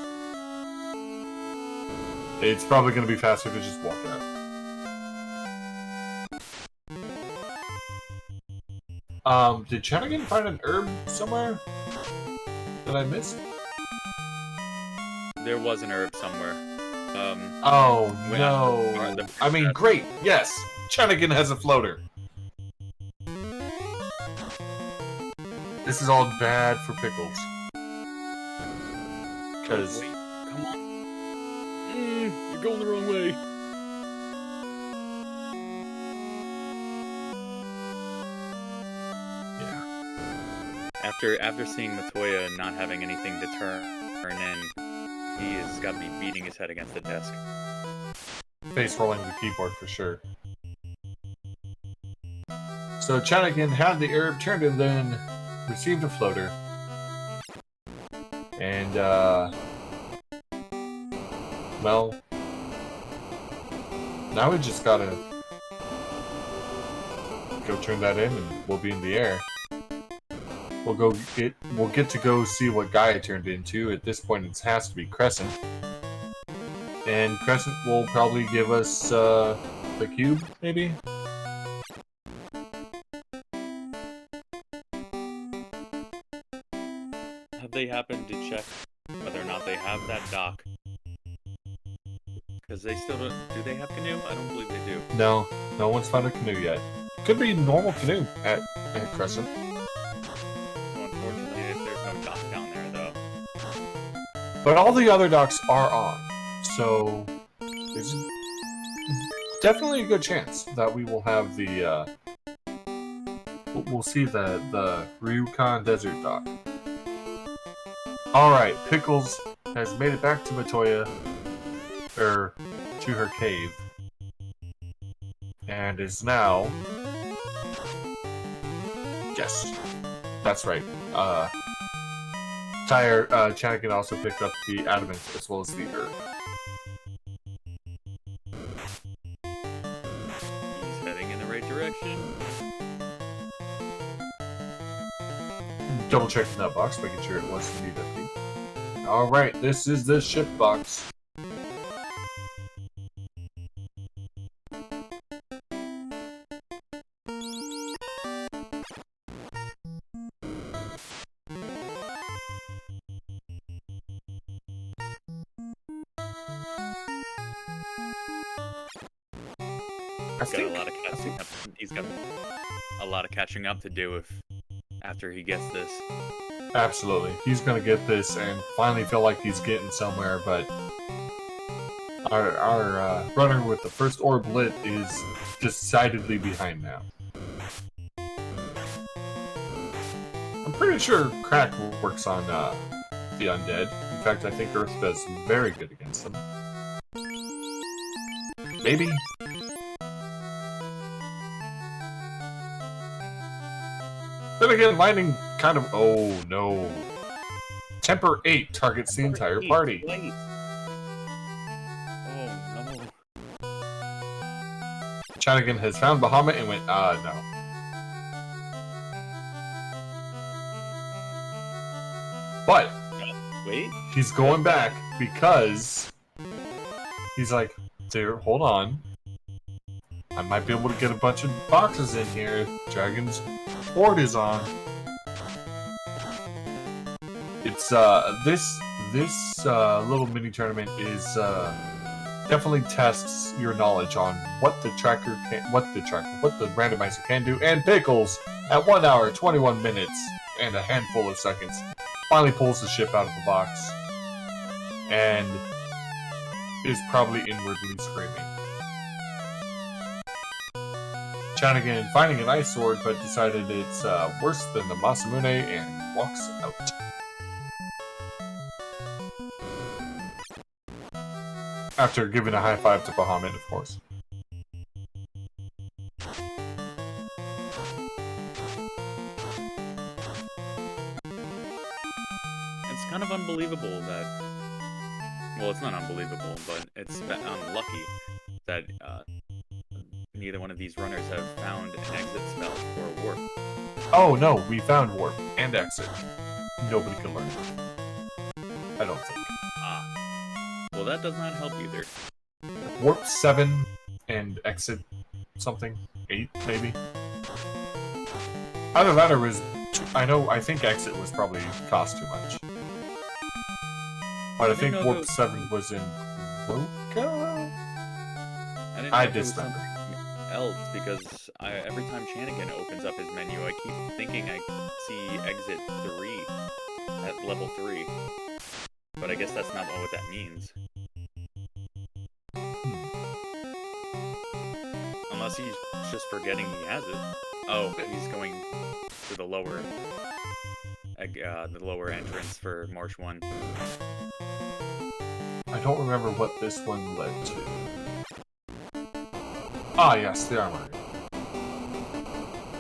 It's probably going to be faster to just walk out. Did Chanigan find an herb somewhere that I missed? There was an herb somewhere. Oh no! I mean, great. Yes, Chanigan has a floater. This is all bad for Pickles. Because come on, you're going the wrong way. After seeing Matoya not having anything to turn in, he has got to be beating his head against the desk. Face rolling the keyboard for sure. So Chanigan had the herb turned and then received a floater. And, well, now we just gotta go turn that in and we'll be in the air. We'll get to go see what Gaia turned into. At this point, it has to be Crescent. And Crescent will probably give us, the cube, maybe? Have they happened to check whether or not they have that dock? Because they still don't... Do they have canoe? I don't believe they do. No, no one's found a canoe yet. Could be normal canoe at Crescent. So unfortunately, if there's no dock down there, though. But all the other docks are on, so there's definitely a good chance that we will have the, we'll see the Ryukon Desert dock. Alright, Pickles has made it back to Matoya, or to her cave, and is now... Yes, that's right. Chanigan also picked up the adamant as well as the herb. He's heading in the right direction. Double checking that box, making sure it was indeed empty. Alright, this is the ship box. He's got a lot of catching up to do after he gets this. Absolutely. He's gonna get this and finally feel like he's getting somewhere, but our runner with the first orb lit is decidedly behind now. I'm pretty sure Crack works on the undead. In fact, I think Earth does very good against them. Maybe? Then again, lightning kind of... Oh, no. Temper 8 targets the entire party. Oh, no. Chanigan has found Bahamut and went, no. But... Wait? He's going back because... He's like, there, hold on. I might be able to get a bunch of boxes in here. Dragon's board is on. It's this little mini tournament is definitely tests your knowledge on what the randomizer can do. And Pickles at 1 hour, 21 minutes, and a handful of seconds finally pulls the ship out of the box and is probably inwardly screaming. Chanigan finding an ice sword, but decided it's worse than the Masamune and walks out. After giving a high five to Bahamut, of course. It's kind of unbelievable that... Well, it's not unbelievable, but it's unlucky that neither one of these runners have found an exit spell or a warp. Oh no, we found warp and exit. Nobody can learn. I don't think. Well, that does not help either. Warp 7 and exit something 8 maybe. Either that or was I think exit was probably cost too much. But I think warp 7 was in Roka? I dismember. Else, because every time Chanigan opens up his menu, I keep thinking I see exit 3 at level 3. But I guess that's not what that means. Unless he's just forgetting he has it. Oh, he's going to the lower entrance for Marsh 1. I don't remember what this one led to. Ah, yes, the armory.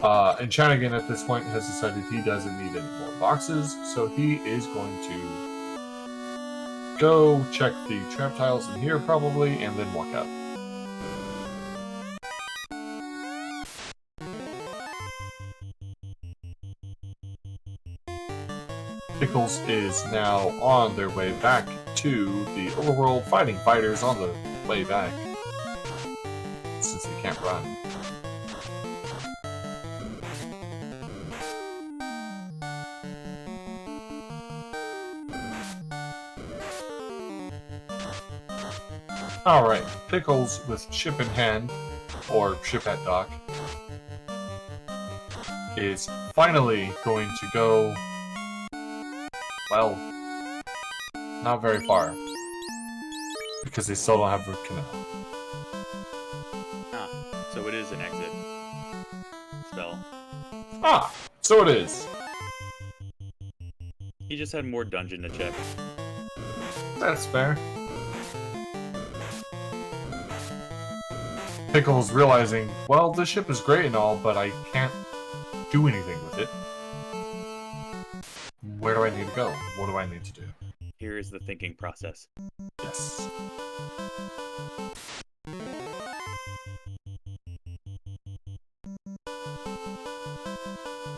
And Chanigan at this point has decided he doesn't need any more boxes, so he is going to go check the trap tiles in here probably, and then walk out. Pickles is now on their way back to the overworld, fighting fighters on the way back, since they can't run. Alright, Pickles with ship in hand, or ship at dock, is finally going to go, well, not very far, because they still don't have a canal. Ah, so it is an exit spell. Ah, so it is. He just had more dungeon to check. That's fair. Pickles realizing, well, this ship is great and all, but I can't do anything with it. Where do I need to go? What do I need to do? Here is the thinking process. Yes.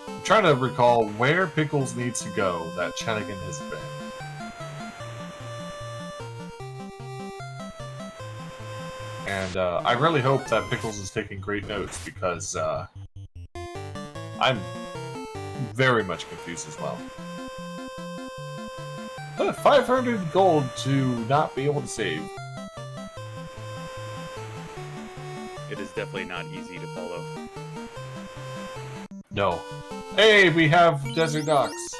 I'm trying to recall where Pickles needs to go that Chanigan has been. And I really hope that Pickles is taking great notes, because I'm very much confused as well. But 500 gold to not be able to save. It is definitely not easy to follow. No. Hey, we have Desert Docks.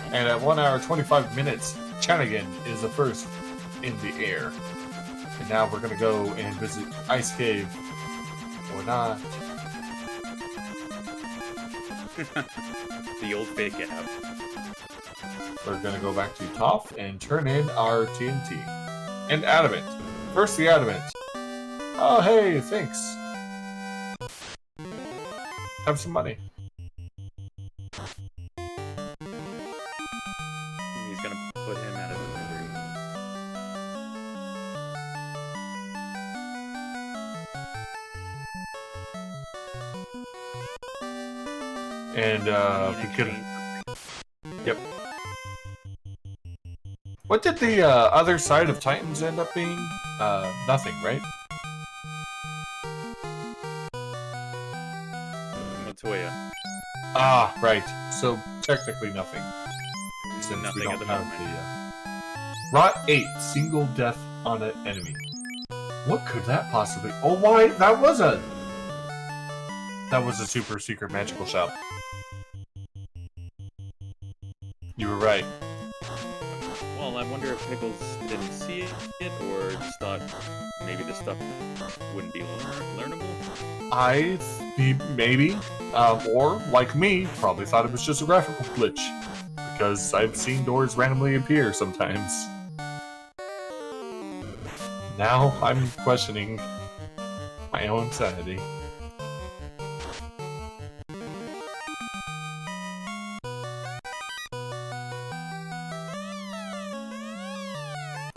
And at 1 hour 25 minutes, Chanigan is the first in the air. And now we're gonna go and visit Ice Cave. Or not. The old fake out. We're gonna go back to Toph and turn in our TNT. And Adamant. First the Adamant. Oh hey, thanks. Have some money. He's gonna put him out of his misery. And we could. Yep. What did the other side of Titans end up being? Nothing, right? Matoya. Ah, right. So technically nothing. Since Nothing we don't at the have moment. the Rot 8, single death on an enemy. What could that possibly? Oh, why? That was a super secret magical shop. You were right. Well, I wonder if Pickles didn't see it, or just thought maybe this stuff wouldn't be learnable. Maybe, or like me, probably thought it was just a graphical glitch, because I've seen doors randomly appear sometimes. Now I'm questioning my own sanity.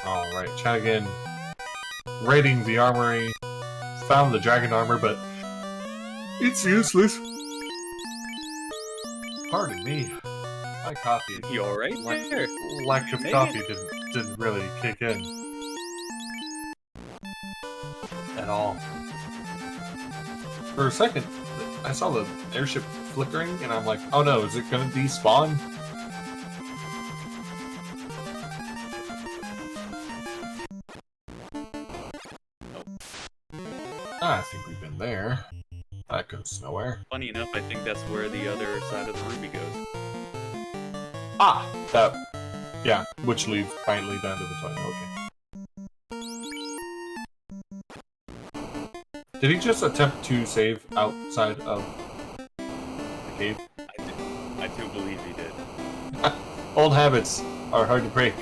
Alright, Chanigan raiding the armory, found the dragon armor, but it's useless. Pardon me. My coffee. You alright there? Lack of coffee didn't really kick in. At all. For a second, I saw the airship flickering, and I'm like, oh no, is it gonna despawn? I think we've been there. That goes nowhere. Funny enough, I think that's where the other side of the ruby goes. Ah! That... Yeah, which leads finally down to the toilet. Okay. Did he just attempt to save outside of the cave? I do believe he did. Old habits are hard to break.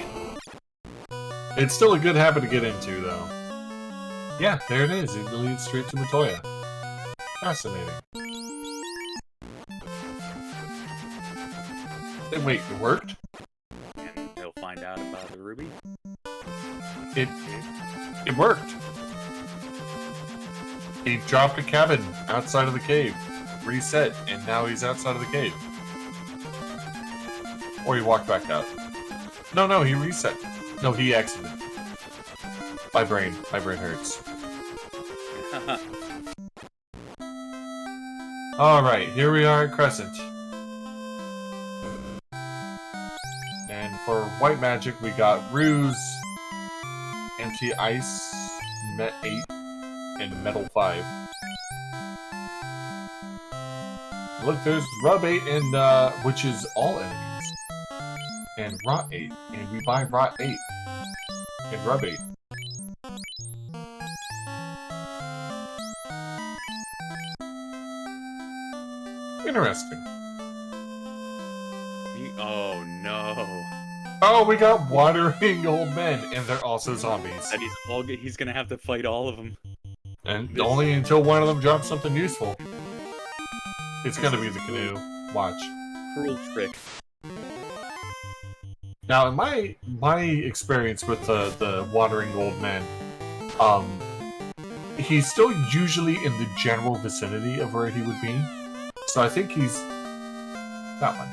It's still a good habit to get into, though. Yeah, there it is. It leads straight to Matoya. Fascinating. Wait, it worked? And he'll find out about the ruby. It worked. He dropped a cabin outside of the cave, reset, and now he's outside of the cave. Or he walked back out. No, he reset. No, he exited. My brain hurts. Alright, here we are at Crescent. And for white magic, we got Ruse, Anti-Ice, Met 8, and Metal 5. Look, there's Rub 8, and, which is all enemies. And Rot 8, and we buy Rot 8. And Rub 8. Interesting. Oh no. Oh, we got wandering old men, and they're also zombies. And he's gonna have to fight all of them. And only until one of them drops something useful. It's gonna be the canoe. Watch. Cruel trick. Now, in my experience with the wandering old man, he's still usually in the general vicinity of where he would be. So I think he's that one.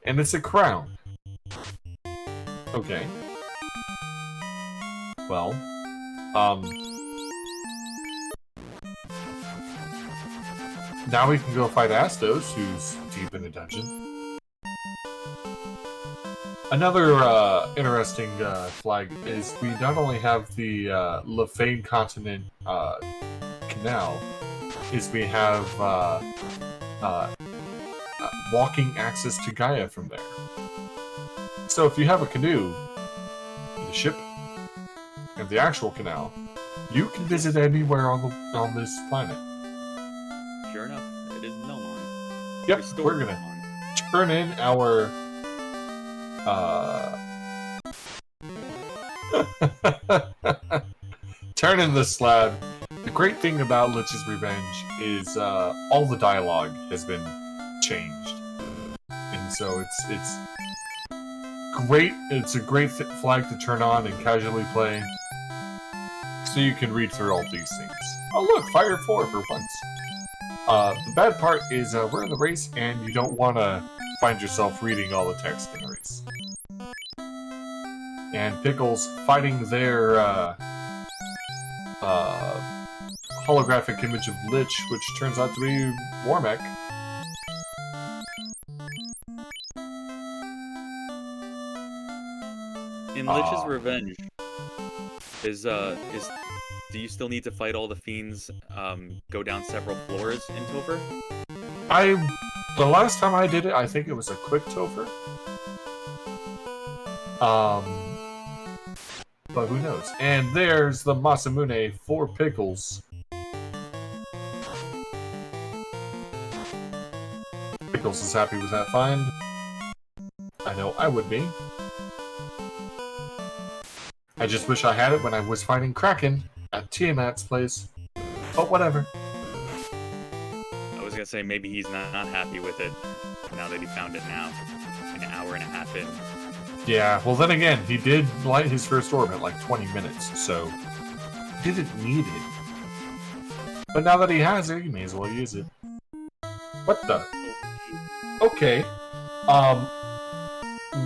And it's a crown. Okay. Well, now we can go fight Astos, who's deep in a dungeon. Another interesting flag is we not only have the Lefane Continent canal, is we have walking access to Gaia from there. So if you have a canoe, the ship, and the actual canal, you can visit anywhere on this planet. Sure enough, it is Melmon. Yep, we're gonna turn in our turn in the slab. The great thing about Lich's Revenge is all the dialogue has been changed, and so it's great. It's a great flag to turn on and casually play, so you can read through all these things. Oh look, Fire 4 for once. The bad part is we're in the race, and you don't want to find yourself reading all the text in the race. And Pickles fighting their holographic image of Lich, which turns out to be Warmech. In Lich's Revenge, do you still need to fight all the fiends, go down several floors in Topher? The last time I did it, I think it was a quick Topher. But who knows? And there's the Masamune for Pickles. Pickles is happy with that find. I know I would be. I just wish I had it when I was fighting Kraken at Tiamat's place. But whatever. I was gonna say maybe he's not happy with it now that he found it now, an hour and a half in. Yeah, well then again, he did light his first orb at like 20 minutes, so he didn't need it. But now that he has it, he may as well use it. What the? Okay.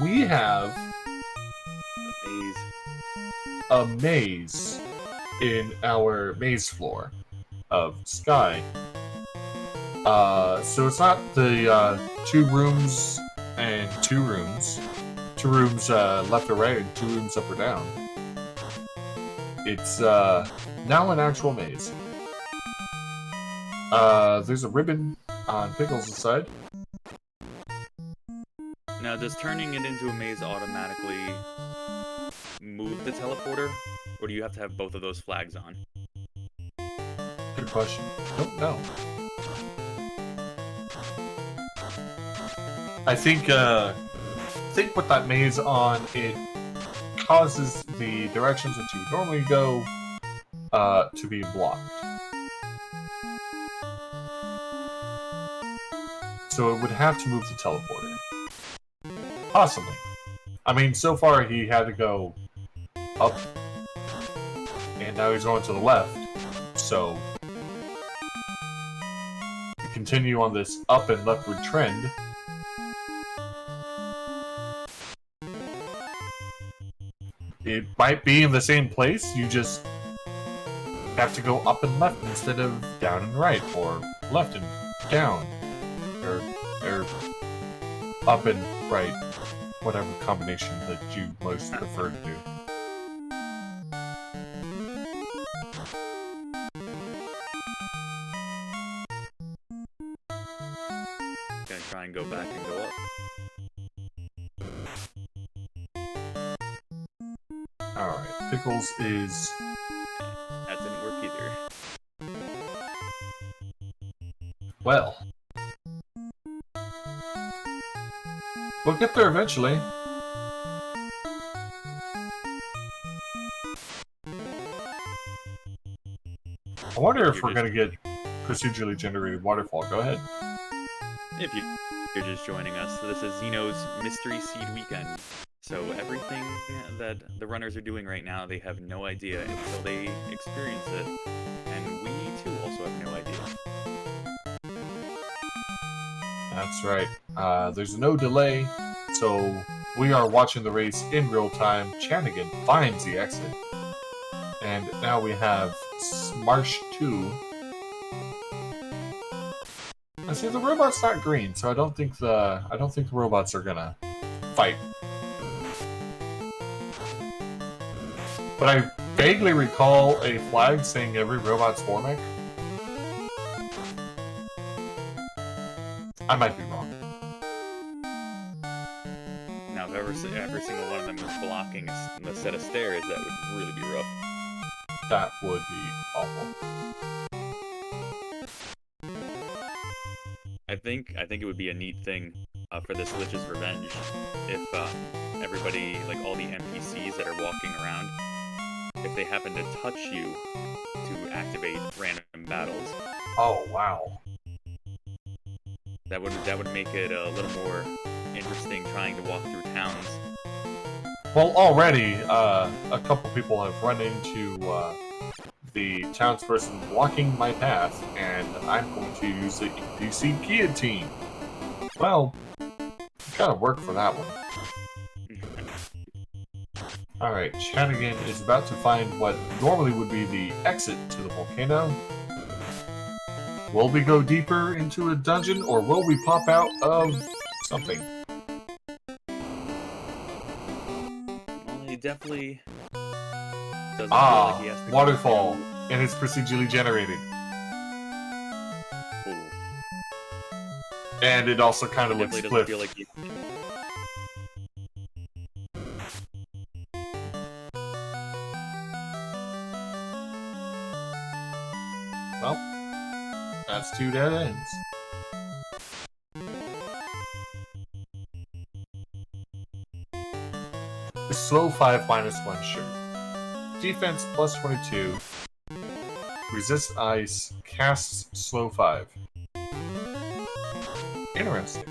We have a maze in our maze floor of Sky. So it's not the 2 rooms and 2 rooms. 2 rooms left or right and 2 rooms up or down. It's now an actual maze. There's a ribbon on Pickles' side. Now, does turning it into a maze automatically move the teleporter, or do you have to have both of those flags on? Good question. Don't know. I think with that maze on, it causes the directions that you would normally go to be blocked. So it would have to move the teleporter. Possibly. I mean, so far he had to go up, and now he's going to the left. So we continue on this up and leftward trend. It might be in the same place, you just have to go up and left instead of down and right, or left and down, or up and right, whatever combination that you most prefer to do. Gonna try and go back and go up. Alright, Pickles is... That didn't work either. Well. We'll get there eventually. I wonder if we're gonna get procedurally generated waterfall. Go ahead. If you're just joining us, this is Zen0's Mystery Seed Weekend. So everything that the runners are doing right now, they have no idea until they experience it. And we, too, also have no idea. That's right. There's no delay, so we are watching the race in real time. Chanigan finds the exit. And now we have Marsh 2. I see the robot's not green, so I don't think the robots are gonna fight. But I vaguely recall a flag saying every robot's Formic. I might be wrong. Now, if every single one of them was blocking a set of stairs, that would really be rough. That would be awful. I think it would be a neat thing for this Lich's Revenge if everybody, like all the NPCs that are walking around, if they happen to touch you to activate random battles. Oh wow. That would make it a little more interesting trying to walk through towns. Well, already a couple people have run into the townsperson blocking my path, and I'm going to use the NPC guillotine. Well, gotta work for that one. Alright, Chanigan is about to find what normally would be the exit to the volcano. Will we go deeper into a dungeon, or will we pop out of something? Well, he definitely doesn't feel like he has to waterfall, and it's procedurally generated. Ooh. And it also kind of looks Definitely cliff. doesn't feel like he... Well, that's 2 dead ends. The slow 5 -1 shirt. Defense plus 22. Resists ice. Casts slow 5. Interesting.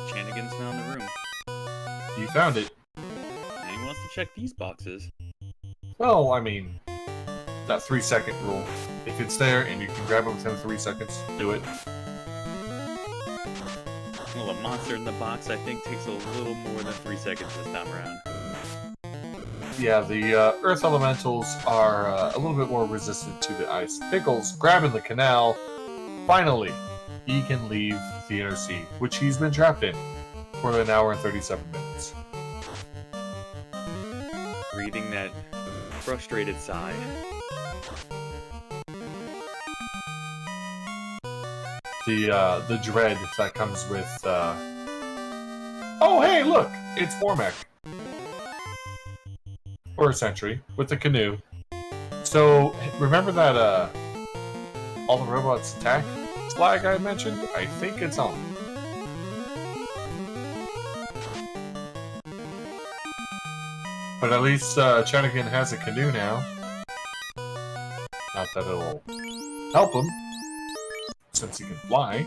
Chanigan's found the room. You found it. And he wants to check these boxes. Well, I mean, that 3-second rule. If it's there and you can grab it within 3 seconds, do it. Well, the monster in the box, I think, takes a little more than 3 seconds this time around. Yeah, the Earth Elementals are a little bit more resistant to the ice. Pickles grabbing the canal. Finally, he can leave the inner sea, which he's been trapped in for 1 hour and 37 minutes. Breathing that frustrated sigh. The dread that comes with, oh hey, look! It's Formac. Or a Sentry, with the canoe. So, remember that, all the robots attack flag I mentioned? I think it's on. But at least, Chanigan has a canoe now. Not that it'll help him. since he can fly.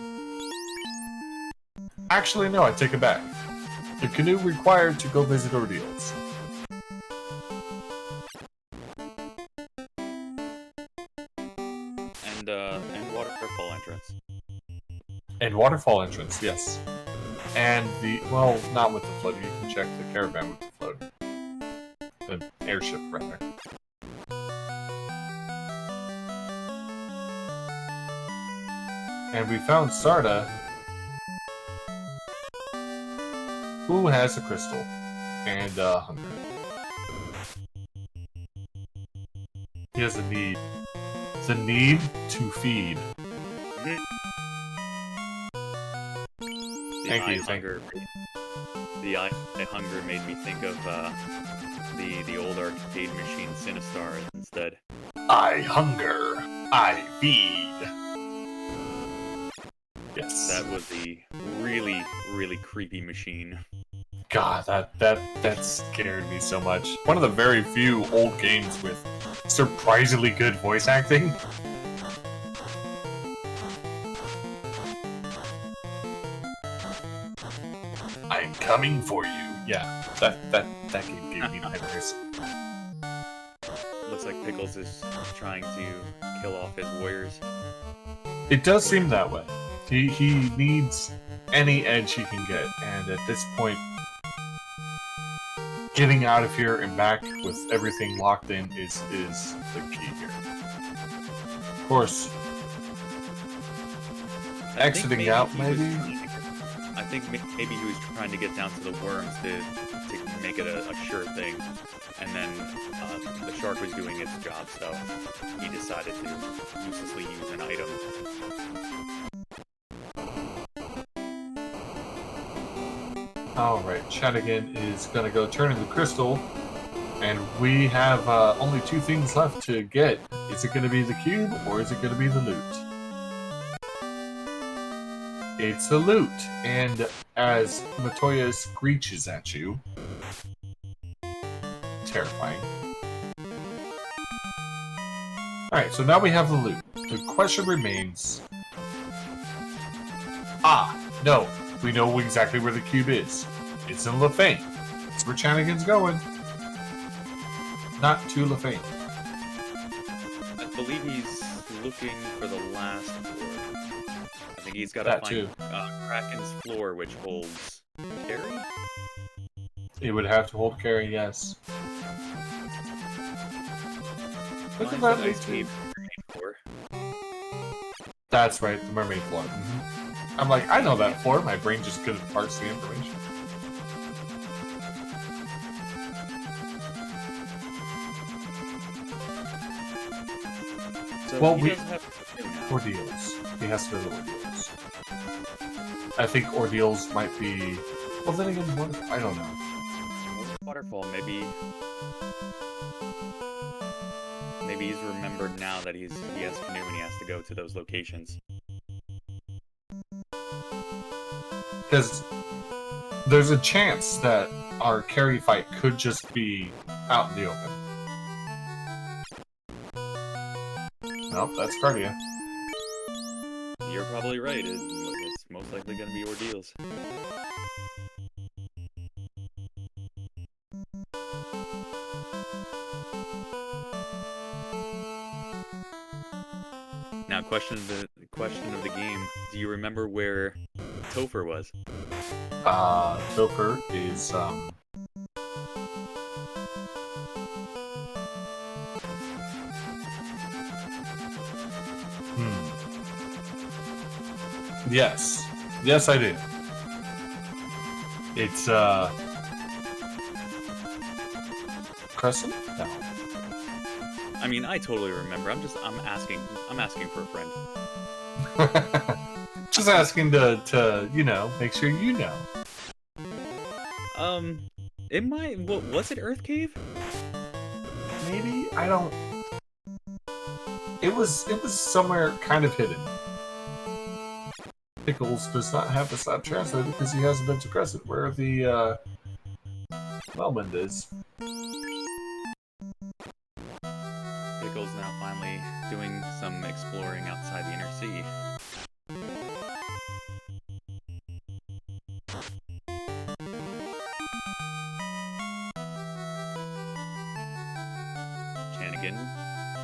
Actually, no, I take it back. The canoe required to go visit Ordeals. And waterfall entrance. And waterfall entrance, yes. And the, well, not with the floater. You can check the caravan with the floater. The airship, rather. And we found Sarda, who has a crystal and hunger. He has a need. The need to feed. Thank you. The hunger made me think of the old arcade machine Sinistar instead. I hunger, I feed. Yes. That was the really, really creepy machine. God, that scared me so much. One of the very few old games with surprisingly good voice acting. I'm coming for you. Yeah, that game gave me nightmares. Looks like Pickles is trying to kill off his warriors. It does seem that way. He needs any edge he can get, and at this point, getting out of here and back with everything locked in is the key here. Of course, exiting out maybe. I think maybe he was trying to get down to the worms to make it a sure thing, and then the shark was doing its job, so he decided to uselessly use an item. Alright, Chanigan is gonna go turn in the crystal, and we have only two things left to get. Is it gonna be the cube, or is it gonna be the loot? It's the loot, and as Matoya screeches at you, terrifying. Alright, so now we have the loot. The question remains... no, we know exactly where the cube is. It's in Lefane. That's where Chanigan's going. Not to Lefane. I believe he's looking for the last floor. I think he's got to find Kraken's floor, which holds Carrie? It would have to hold Carrie, yes. Look at that ice cave floor. That's right, the mermaid floor. I'm like, I know that floor. My brain just couldn't parse the information. So well, he doesn't have Ordeals. He has to go to Ordeals. I think Ordeals might be... Well, then again, what if... I don't know. Waterfall, maybe he's remembered now that he has canoe and he has to go to those locations. Because there's a chance that our Carrie fight could just be out in the open. Nope, that's Cardia. You're probably right. It's most likely going to be Ordeals. Now, question of the game: do you remember where Topher was? Topher is Yes. Yes, I do. It's Crescent? No. I mean, I totally remember. I'm asking for a friend. Just asking to make sure you know. It might. Was it Earth Cave? Maybe, I don't. It was somewhere kind of hidden. Pickles does not have the slap translated because he hasn't been to Crescent, where the Wellmond is. Pickles now finally doing some exploring outside the inner sea. Chanigan.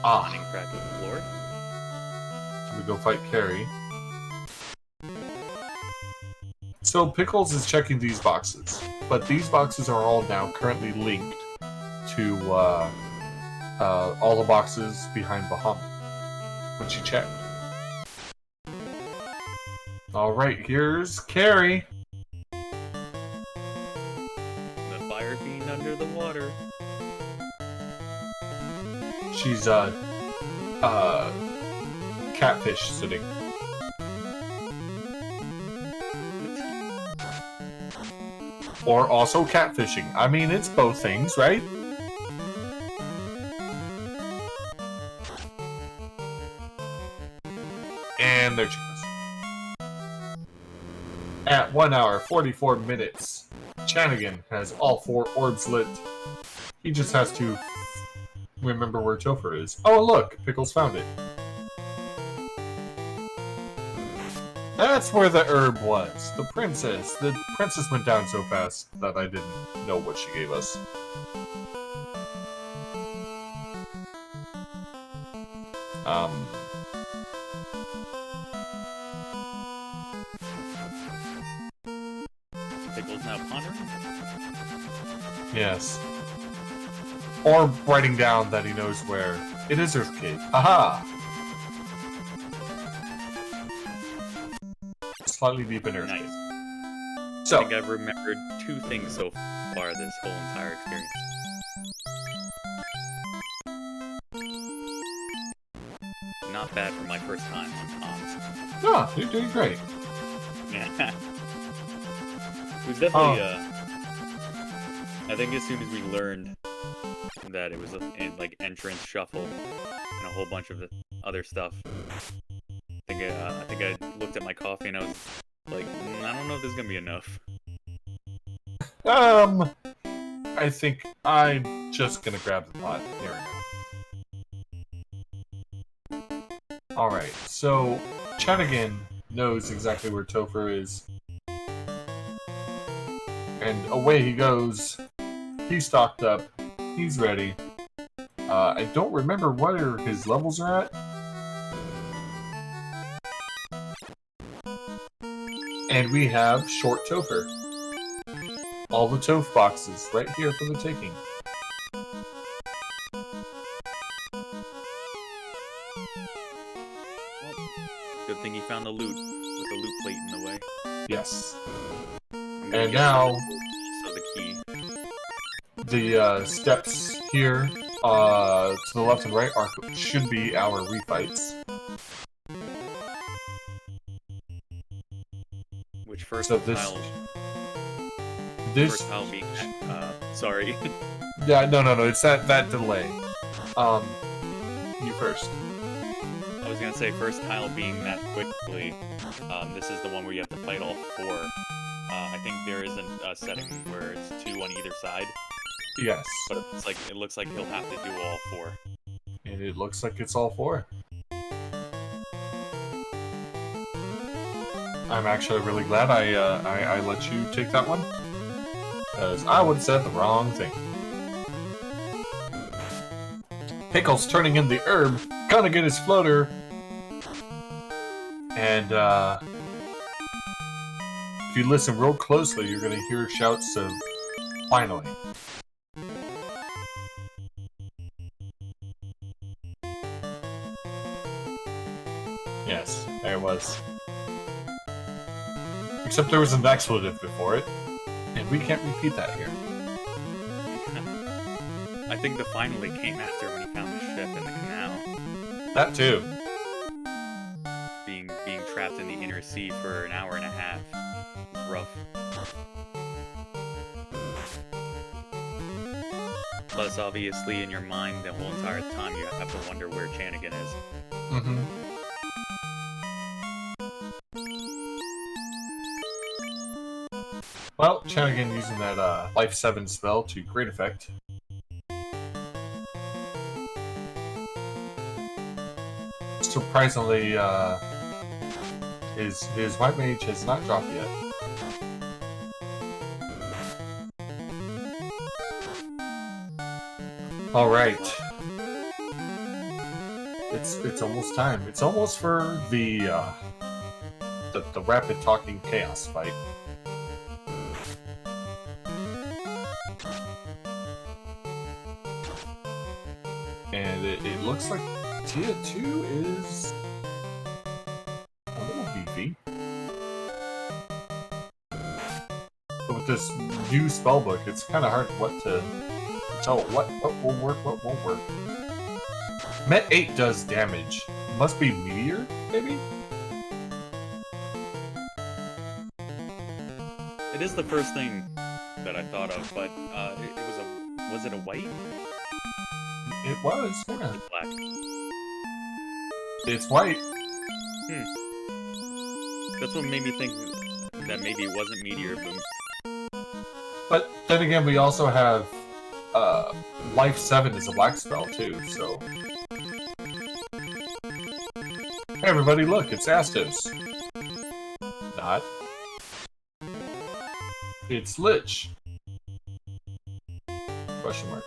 Ah. Crack of the floor. So we go fight Carrie. So Pickles is checking these boxes, but these boxes are all now currently linked to all the boxes behind Bahamut, which she checked. Alright, here's Carrie. The fire fiend under the water. She's catfish sitting. Or also catfishing. I mean, it's both things, right? And there she goes. At 1 hour, 44 minutes, Chanigan has all 4 orbs lit. He just has to remember where Topher is. Oh, look! Pickles found it. That's where the herb was. The princess. The princess went down so fast that I didn't know what she gave us. Pickles now pondering? Yes. Or writing down that he knows where. It is Earth Cave. Aha! Slightly deep in Earth Cave. Nice. So, I think I've remembered 2 things so far this whole entire experience. Not bad for my first time on Tom's. oh, you're doing great. Yeah. It was definitely, I think as soon as we learned that it was like entrance shuffle and a whole bunch of the other stuff, I think I looked at my coffee and I was like, I don't know if this is gonna be enough. I think I'm just gonna grab the pot. Here we go. Alright, so Chanigan knows exactly where Topher is. And away he goes. He's stocked up. He's ready. I don't remember where his levels are at. And we have Short Topher. All the Toph boxes right here for the taking. Well, good thing he found the loot with the loot plate in the way. Yes. And now, so the key. The steps here to the left and right should be our refights. Which first So tile? This first tile being sorry. Yeah, no, it's that delay. You first. I was gonna say first tile being that quickly. This is the one where you have to fight all 4. I think there is a setting where it's 2 on either side. Yes. But it looks like he'll have to do all 4. And it looks like it's all 4. I'm actually really glad I let you take that one. Because I would have said the wrong thing. Pickles turning in the herb, gonna get his floater. And if you listen real closely, you're gonna hear shouts of finally. Yes, there it was. Except there was an expletive before it, and we can't repeat that here. I think the finally came after when he found the ship in the canal. That too. Being trapped in the inner sea for an hour and a half. Rough. Plus, obviously, in your mind, the whole entire time you have to wonder where Chanigan is. Mm-hmm. Well, Chanigan using that Life 7 spell to great effect. Surprisingly, his White Mage has not dropped yet. All right. It's almost time. It's almost for the rapid talking chaos fight. And it looks like Tia 2 is a little beefy. But with this new spellbook, it's kind of hard to tell what will work, what won't work. Met 8 does damage. Must be Meteor, maybe? It is the first thing that I thought of, but was it a white? It was, yeah. It's black. It's white. That's what made me think that maybe it wasn't Meteor, But then again, we also have Life 7 is a black spell too, so... Hey everybody, look, it's Astos. Not. It's Lich. Question mark.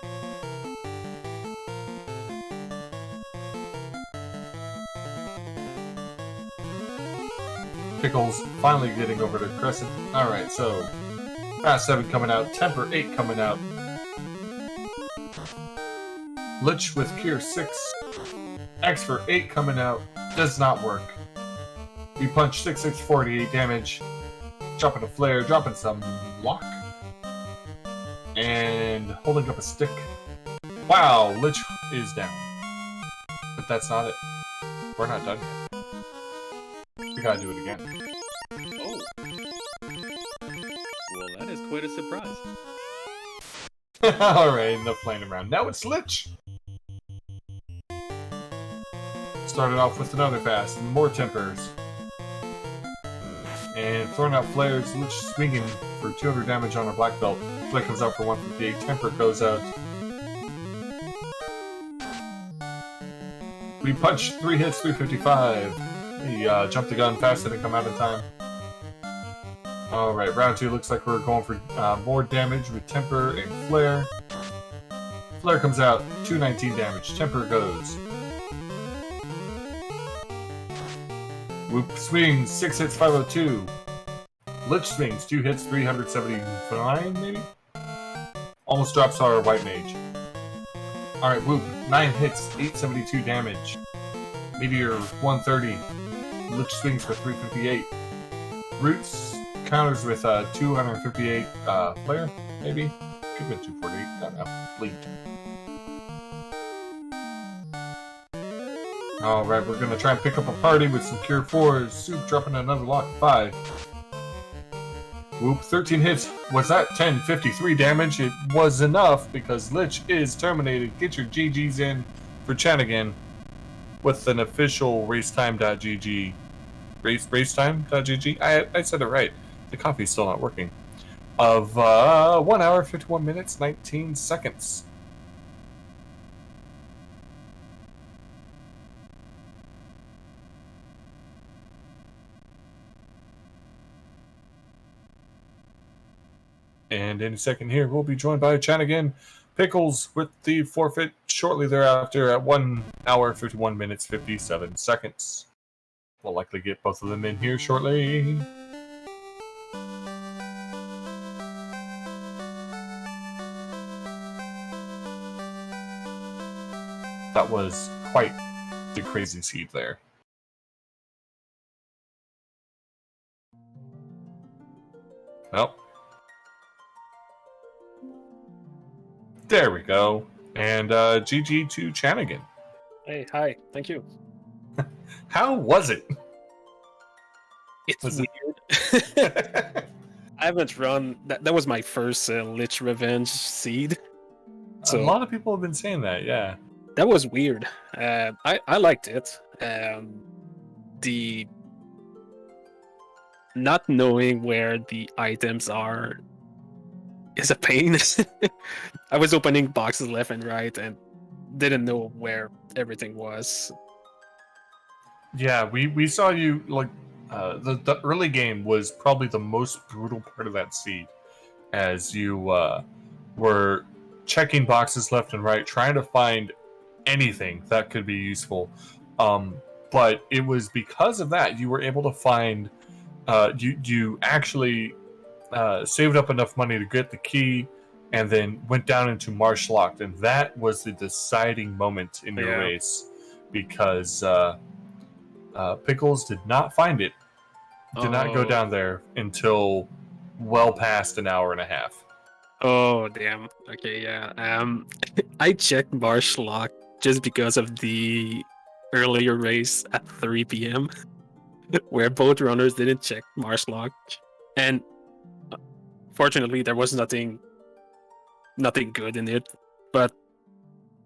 Pickles finally getting over to Crescent. Alright, so Fast 7 coming out, Temper 8 coming out. Lich with Cure 6. X for 8 coming out. Does not work. We punch 6, 48 damage. Dropping a flare, dropping some lock. And holding up a stick. Wow, Lich is down. But that's not it. We're not done yet. We gotta do it again. Oh. Well, that is quite a surprise. Alright, enough playing around. Now it's Lich! Started off with another fast, more tempers. And throwing out flares, Lich swinging for 200 damage on our black belt. Flare comes out for 158, temper goes out. We punch 3 hits, 355. He jumped the gun fast, didn't come out in time. Alright, round 2 looks like we're going for more damage with temper and flare. Flare comes out, 219 damage, temper goes. Whoop swings, 6 hits, 502. Lich swings, 2 hits, 379, maybe? Almost drops our white mage. Alright, Whoop, 9 hits, 872 damage. Meteor, 130. Lich swings for 358. Roots counters with 258 flare, maybe? Could have been 248, I don't know. Bleed. Alright, we're gonna try and pick up a party with some Cure 4s. Soup dropping another lock 5. Whoop, 13 hits. Was that 1053 damage? It was enough because Lich is terminated. Get your GGs in for Chanigan with an official racetime.gg. Racetime.gg? I said it right. The coffee's still not working. Of 1 hour, 51 minutes, 19 seconds. And in a second here, we'll be joined by Chanigan. Pickles with the forfeit shortly thereafter at 1 hour, 51 minutes, 57 seconds. We'll likely get both of them in here shortly. That was quite the crazy seed there. Well. There we go. And GG to Chanigan. Hey, hi. Thank you. How was it? It's Was weird. I haven't run... That was my first Lich Revenge seed. So, a lot of people have been saying that, yeah. That was weird. I liked it. The... Not knowing where the items are is a pain. I was opening boxes left and right and didn't know where everything was. Yeah, we saw you, like, the early game was probably the most brutal part of that seed, as you were checking boxes left and right, trying to find anything that could be useful. But it was because of that you were able to find. You actually saved up enough money to get the key, and then went down into Marsh Locked, and that was the deciding moment in your race, because Pickles did not find it. Did not go down there until well past an hour and a half. Oh damn. Okay, yeah. I checked Marsh Lock just because of the earlier race at 3 p.m. where both runners didn't check Marsh Lock, and fortunately there was nothing good in it. But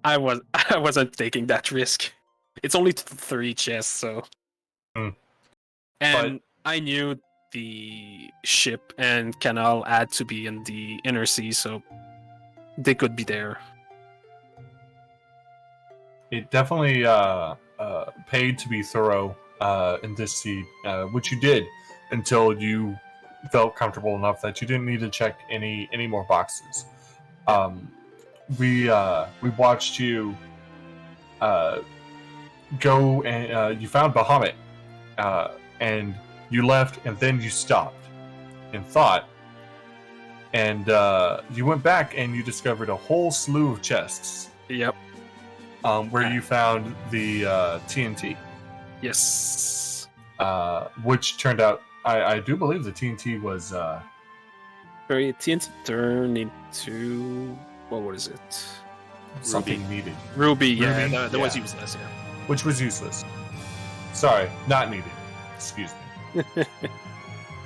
I wasn't taking that risk. It's only 3 chests, so. And I knew the ship and canal had to be in the inner sea, so they could be there. It definitely paid to be thorough in this seed, which you did until you felt comfortable enough that you didn't need to check any more boxes. We watched you go, and you found Bahamut, and you left, and then you stopped and thought, and you went back and you discovered a whole slew of chests. Yep. Where you found the TNT. Yes. Which turned out, I do believe the TNT was. Sorry, TNT turned into, what was it? Something needed. Ruby, yeah, Ruby? that was useless, yeah. Which was useless. Sorry, not needed. Excuse me.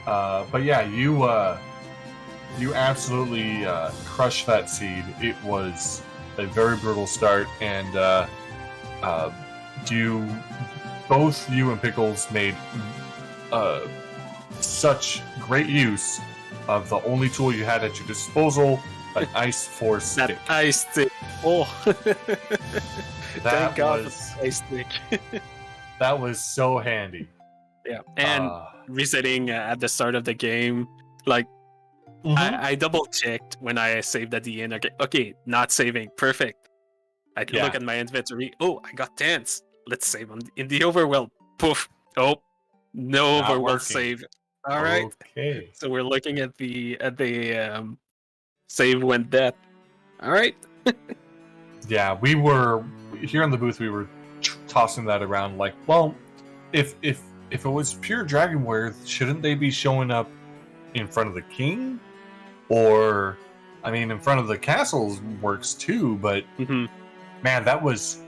But yeah, you absolutely crushed that seed. It was a very brutal start, and both you and Pickles made such great use of the only tool you had at your disposal, an ice force stick. That ice stick. Oh, thank God was, for the ice stick. that was so handy. Yeah, and resetting at the start of the game, like, I double checked when I saved at the end. Okay, not saving. Perfect. I look at my inventory. Oh, I got 10s. Let's save them in the overwhelm. Poof. Oh, no overwhelm save. All right. Okay. So we're looking at the save when dead. All right. Yeah, we were here in the booth. We were tossing that around like, well, if it was pure Dragonware, shouldn't they be showing up in front of the king? Or, I mean, in front of the castles works too, but man, that was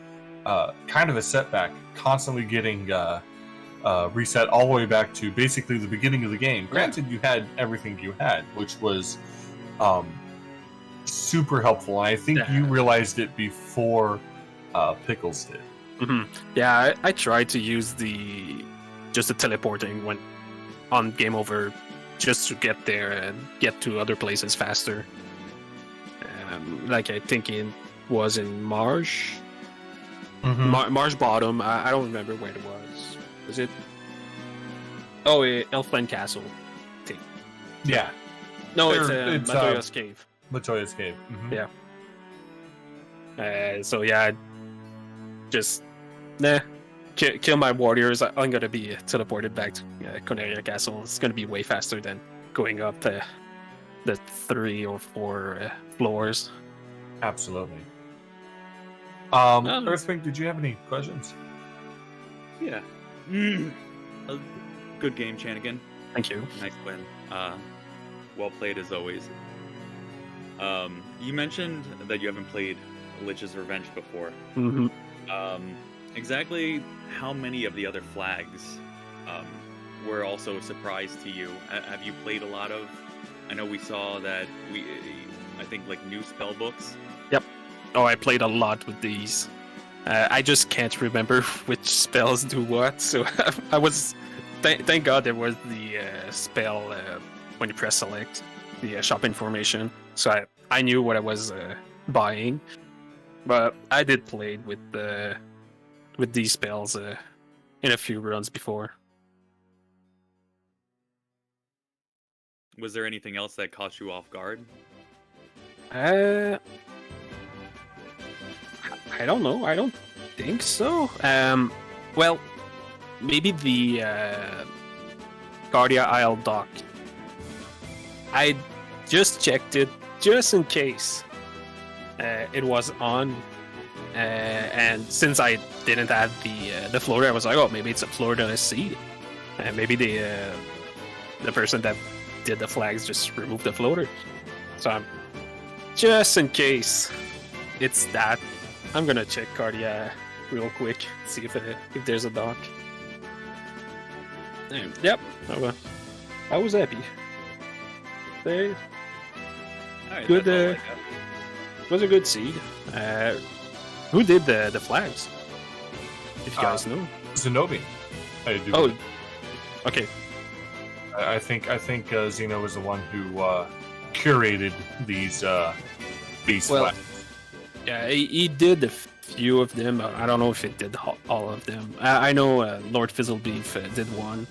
kind of a setback. Constantly getting reset all the way back to basically the beginning of the game. Granted, you had everything you had, which was super helpful, and I think you realized it before Pickles did. Yeah, I tried to use the teleporting when on game over, just to get there and get to other places faster. Like I think it was in Marsh. Marsh Bottom. I don't remember where it was. Was it? Oh, Elfland Castle. I think. Yeah. No, it's Matoya's Cave. Matoya's Cave. So yeah, just kill my warriors. I'm gonna be teleported back to Coneria Castle. It's gonna be way faster than going up the 3 or 4 floors. Absolutely. Earthwing, did you have any questions? Yeah. A good game, Chanigan. Thank you. Nice win. Well played as always. You mentioned that you haven't played Lich's Revenge before. Exactly how many of the other flags were also a surprise to you? Have you played a lot of? I know we saw that I think like new spell books. Yep. Oh, I played a lot with these. I just can't remember which spells do what. So I was. Thank God there was the spell when you press select, the shop information. So I knew what I was buying. But I did play with these spells in a few runs before. Was there anything else that caught you off guard? I don't know. I don't think so. Well, maybe the Guardia Isle dock. I just checked it just in case it was on, and since I didn't add the floater, I was like, oh, maybe it's a Florida seed, and maybe the person that did the flags just removed the floater. So I'm just in case it's that. I'm gonna check Cardia real quick, see if there's a dock. Yep, I was happy. They Alright, good. that's all I got. Was a good seed. Who did the flags? If you guys know. Zenobi. I do. Oh, okay. I think Zeno was the one who curated these flags. Yeah, he did a few of them. I don't know if it did all of them. I know Lord Fizzlebeef did one,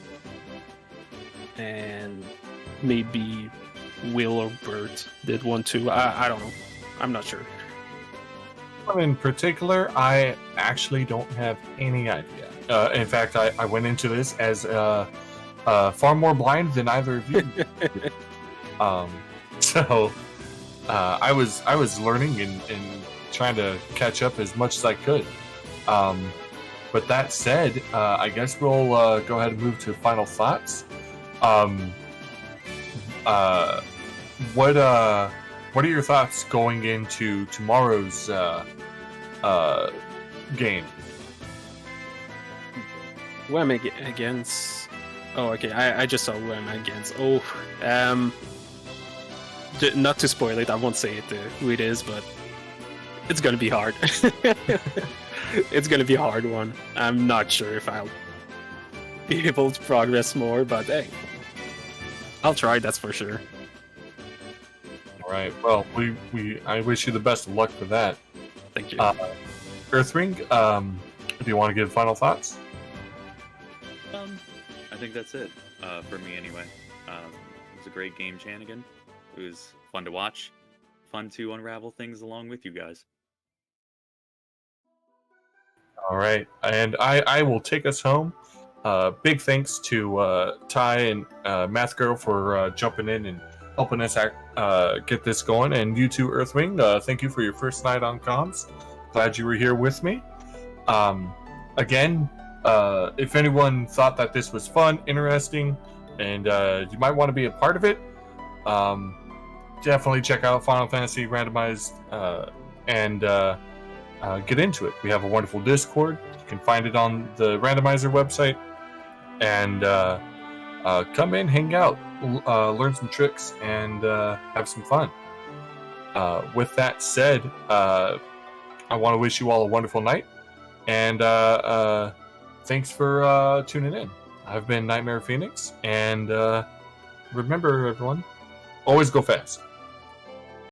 and maybe Will or Bert did one too. I don't know. I'm not sure. In particular, I actually don't have any idea. In fact, I went into this as far more blind than either of you. So I was learning and trying to catch up as much as I could. But that said, I guess we'll go ahead and move to final thoughts. What are your thoughts going into tomorrow's game? Who am I against? Oh, okay. I just saw who I'm against. Oh, not to spoil it, I won't say it who it is, but it's gonna be hard. It's gonna be a hard one. I'm not sure if I'll be able to progress more, but hey, I'll try. That's for sure. All right. Well, I wish you the best of luck for that. Thank you. Earthring, do you want to give final thoughts? I think that's it for me anyway. It was a great game, Chanigan. It was fun to watch, fun to unravel things along with you guys. All right, and I will take us home. Big thanks to Ty and Math Girl for jumping in and helping us get this going, and you too, Earthwing. Thank you for your first night on comms. Glad you were here with me. Again, if anyone thought that this was fun, interesting, and you might want to be a part of it, definitely check out Final Fantasy Randomized and get into it. We have a wonderful Discord. You can find it on the Randomizer website. And come in, hang out, learn some tricks, and have some fun. With that said, I want to wish you all a wonderful night. And thanks for tuning in. I've been Nightmare Phoenix. And remember, everyone, always go fast.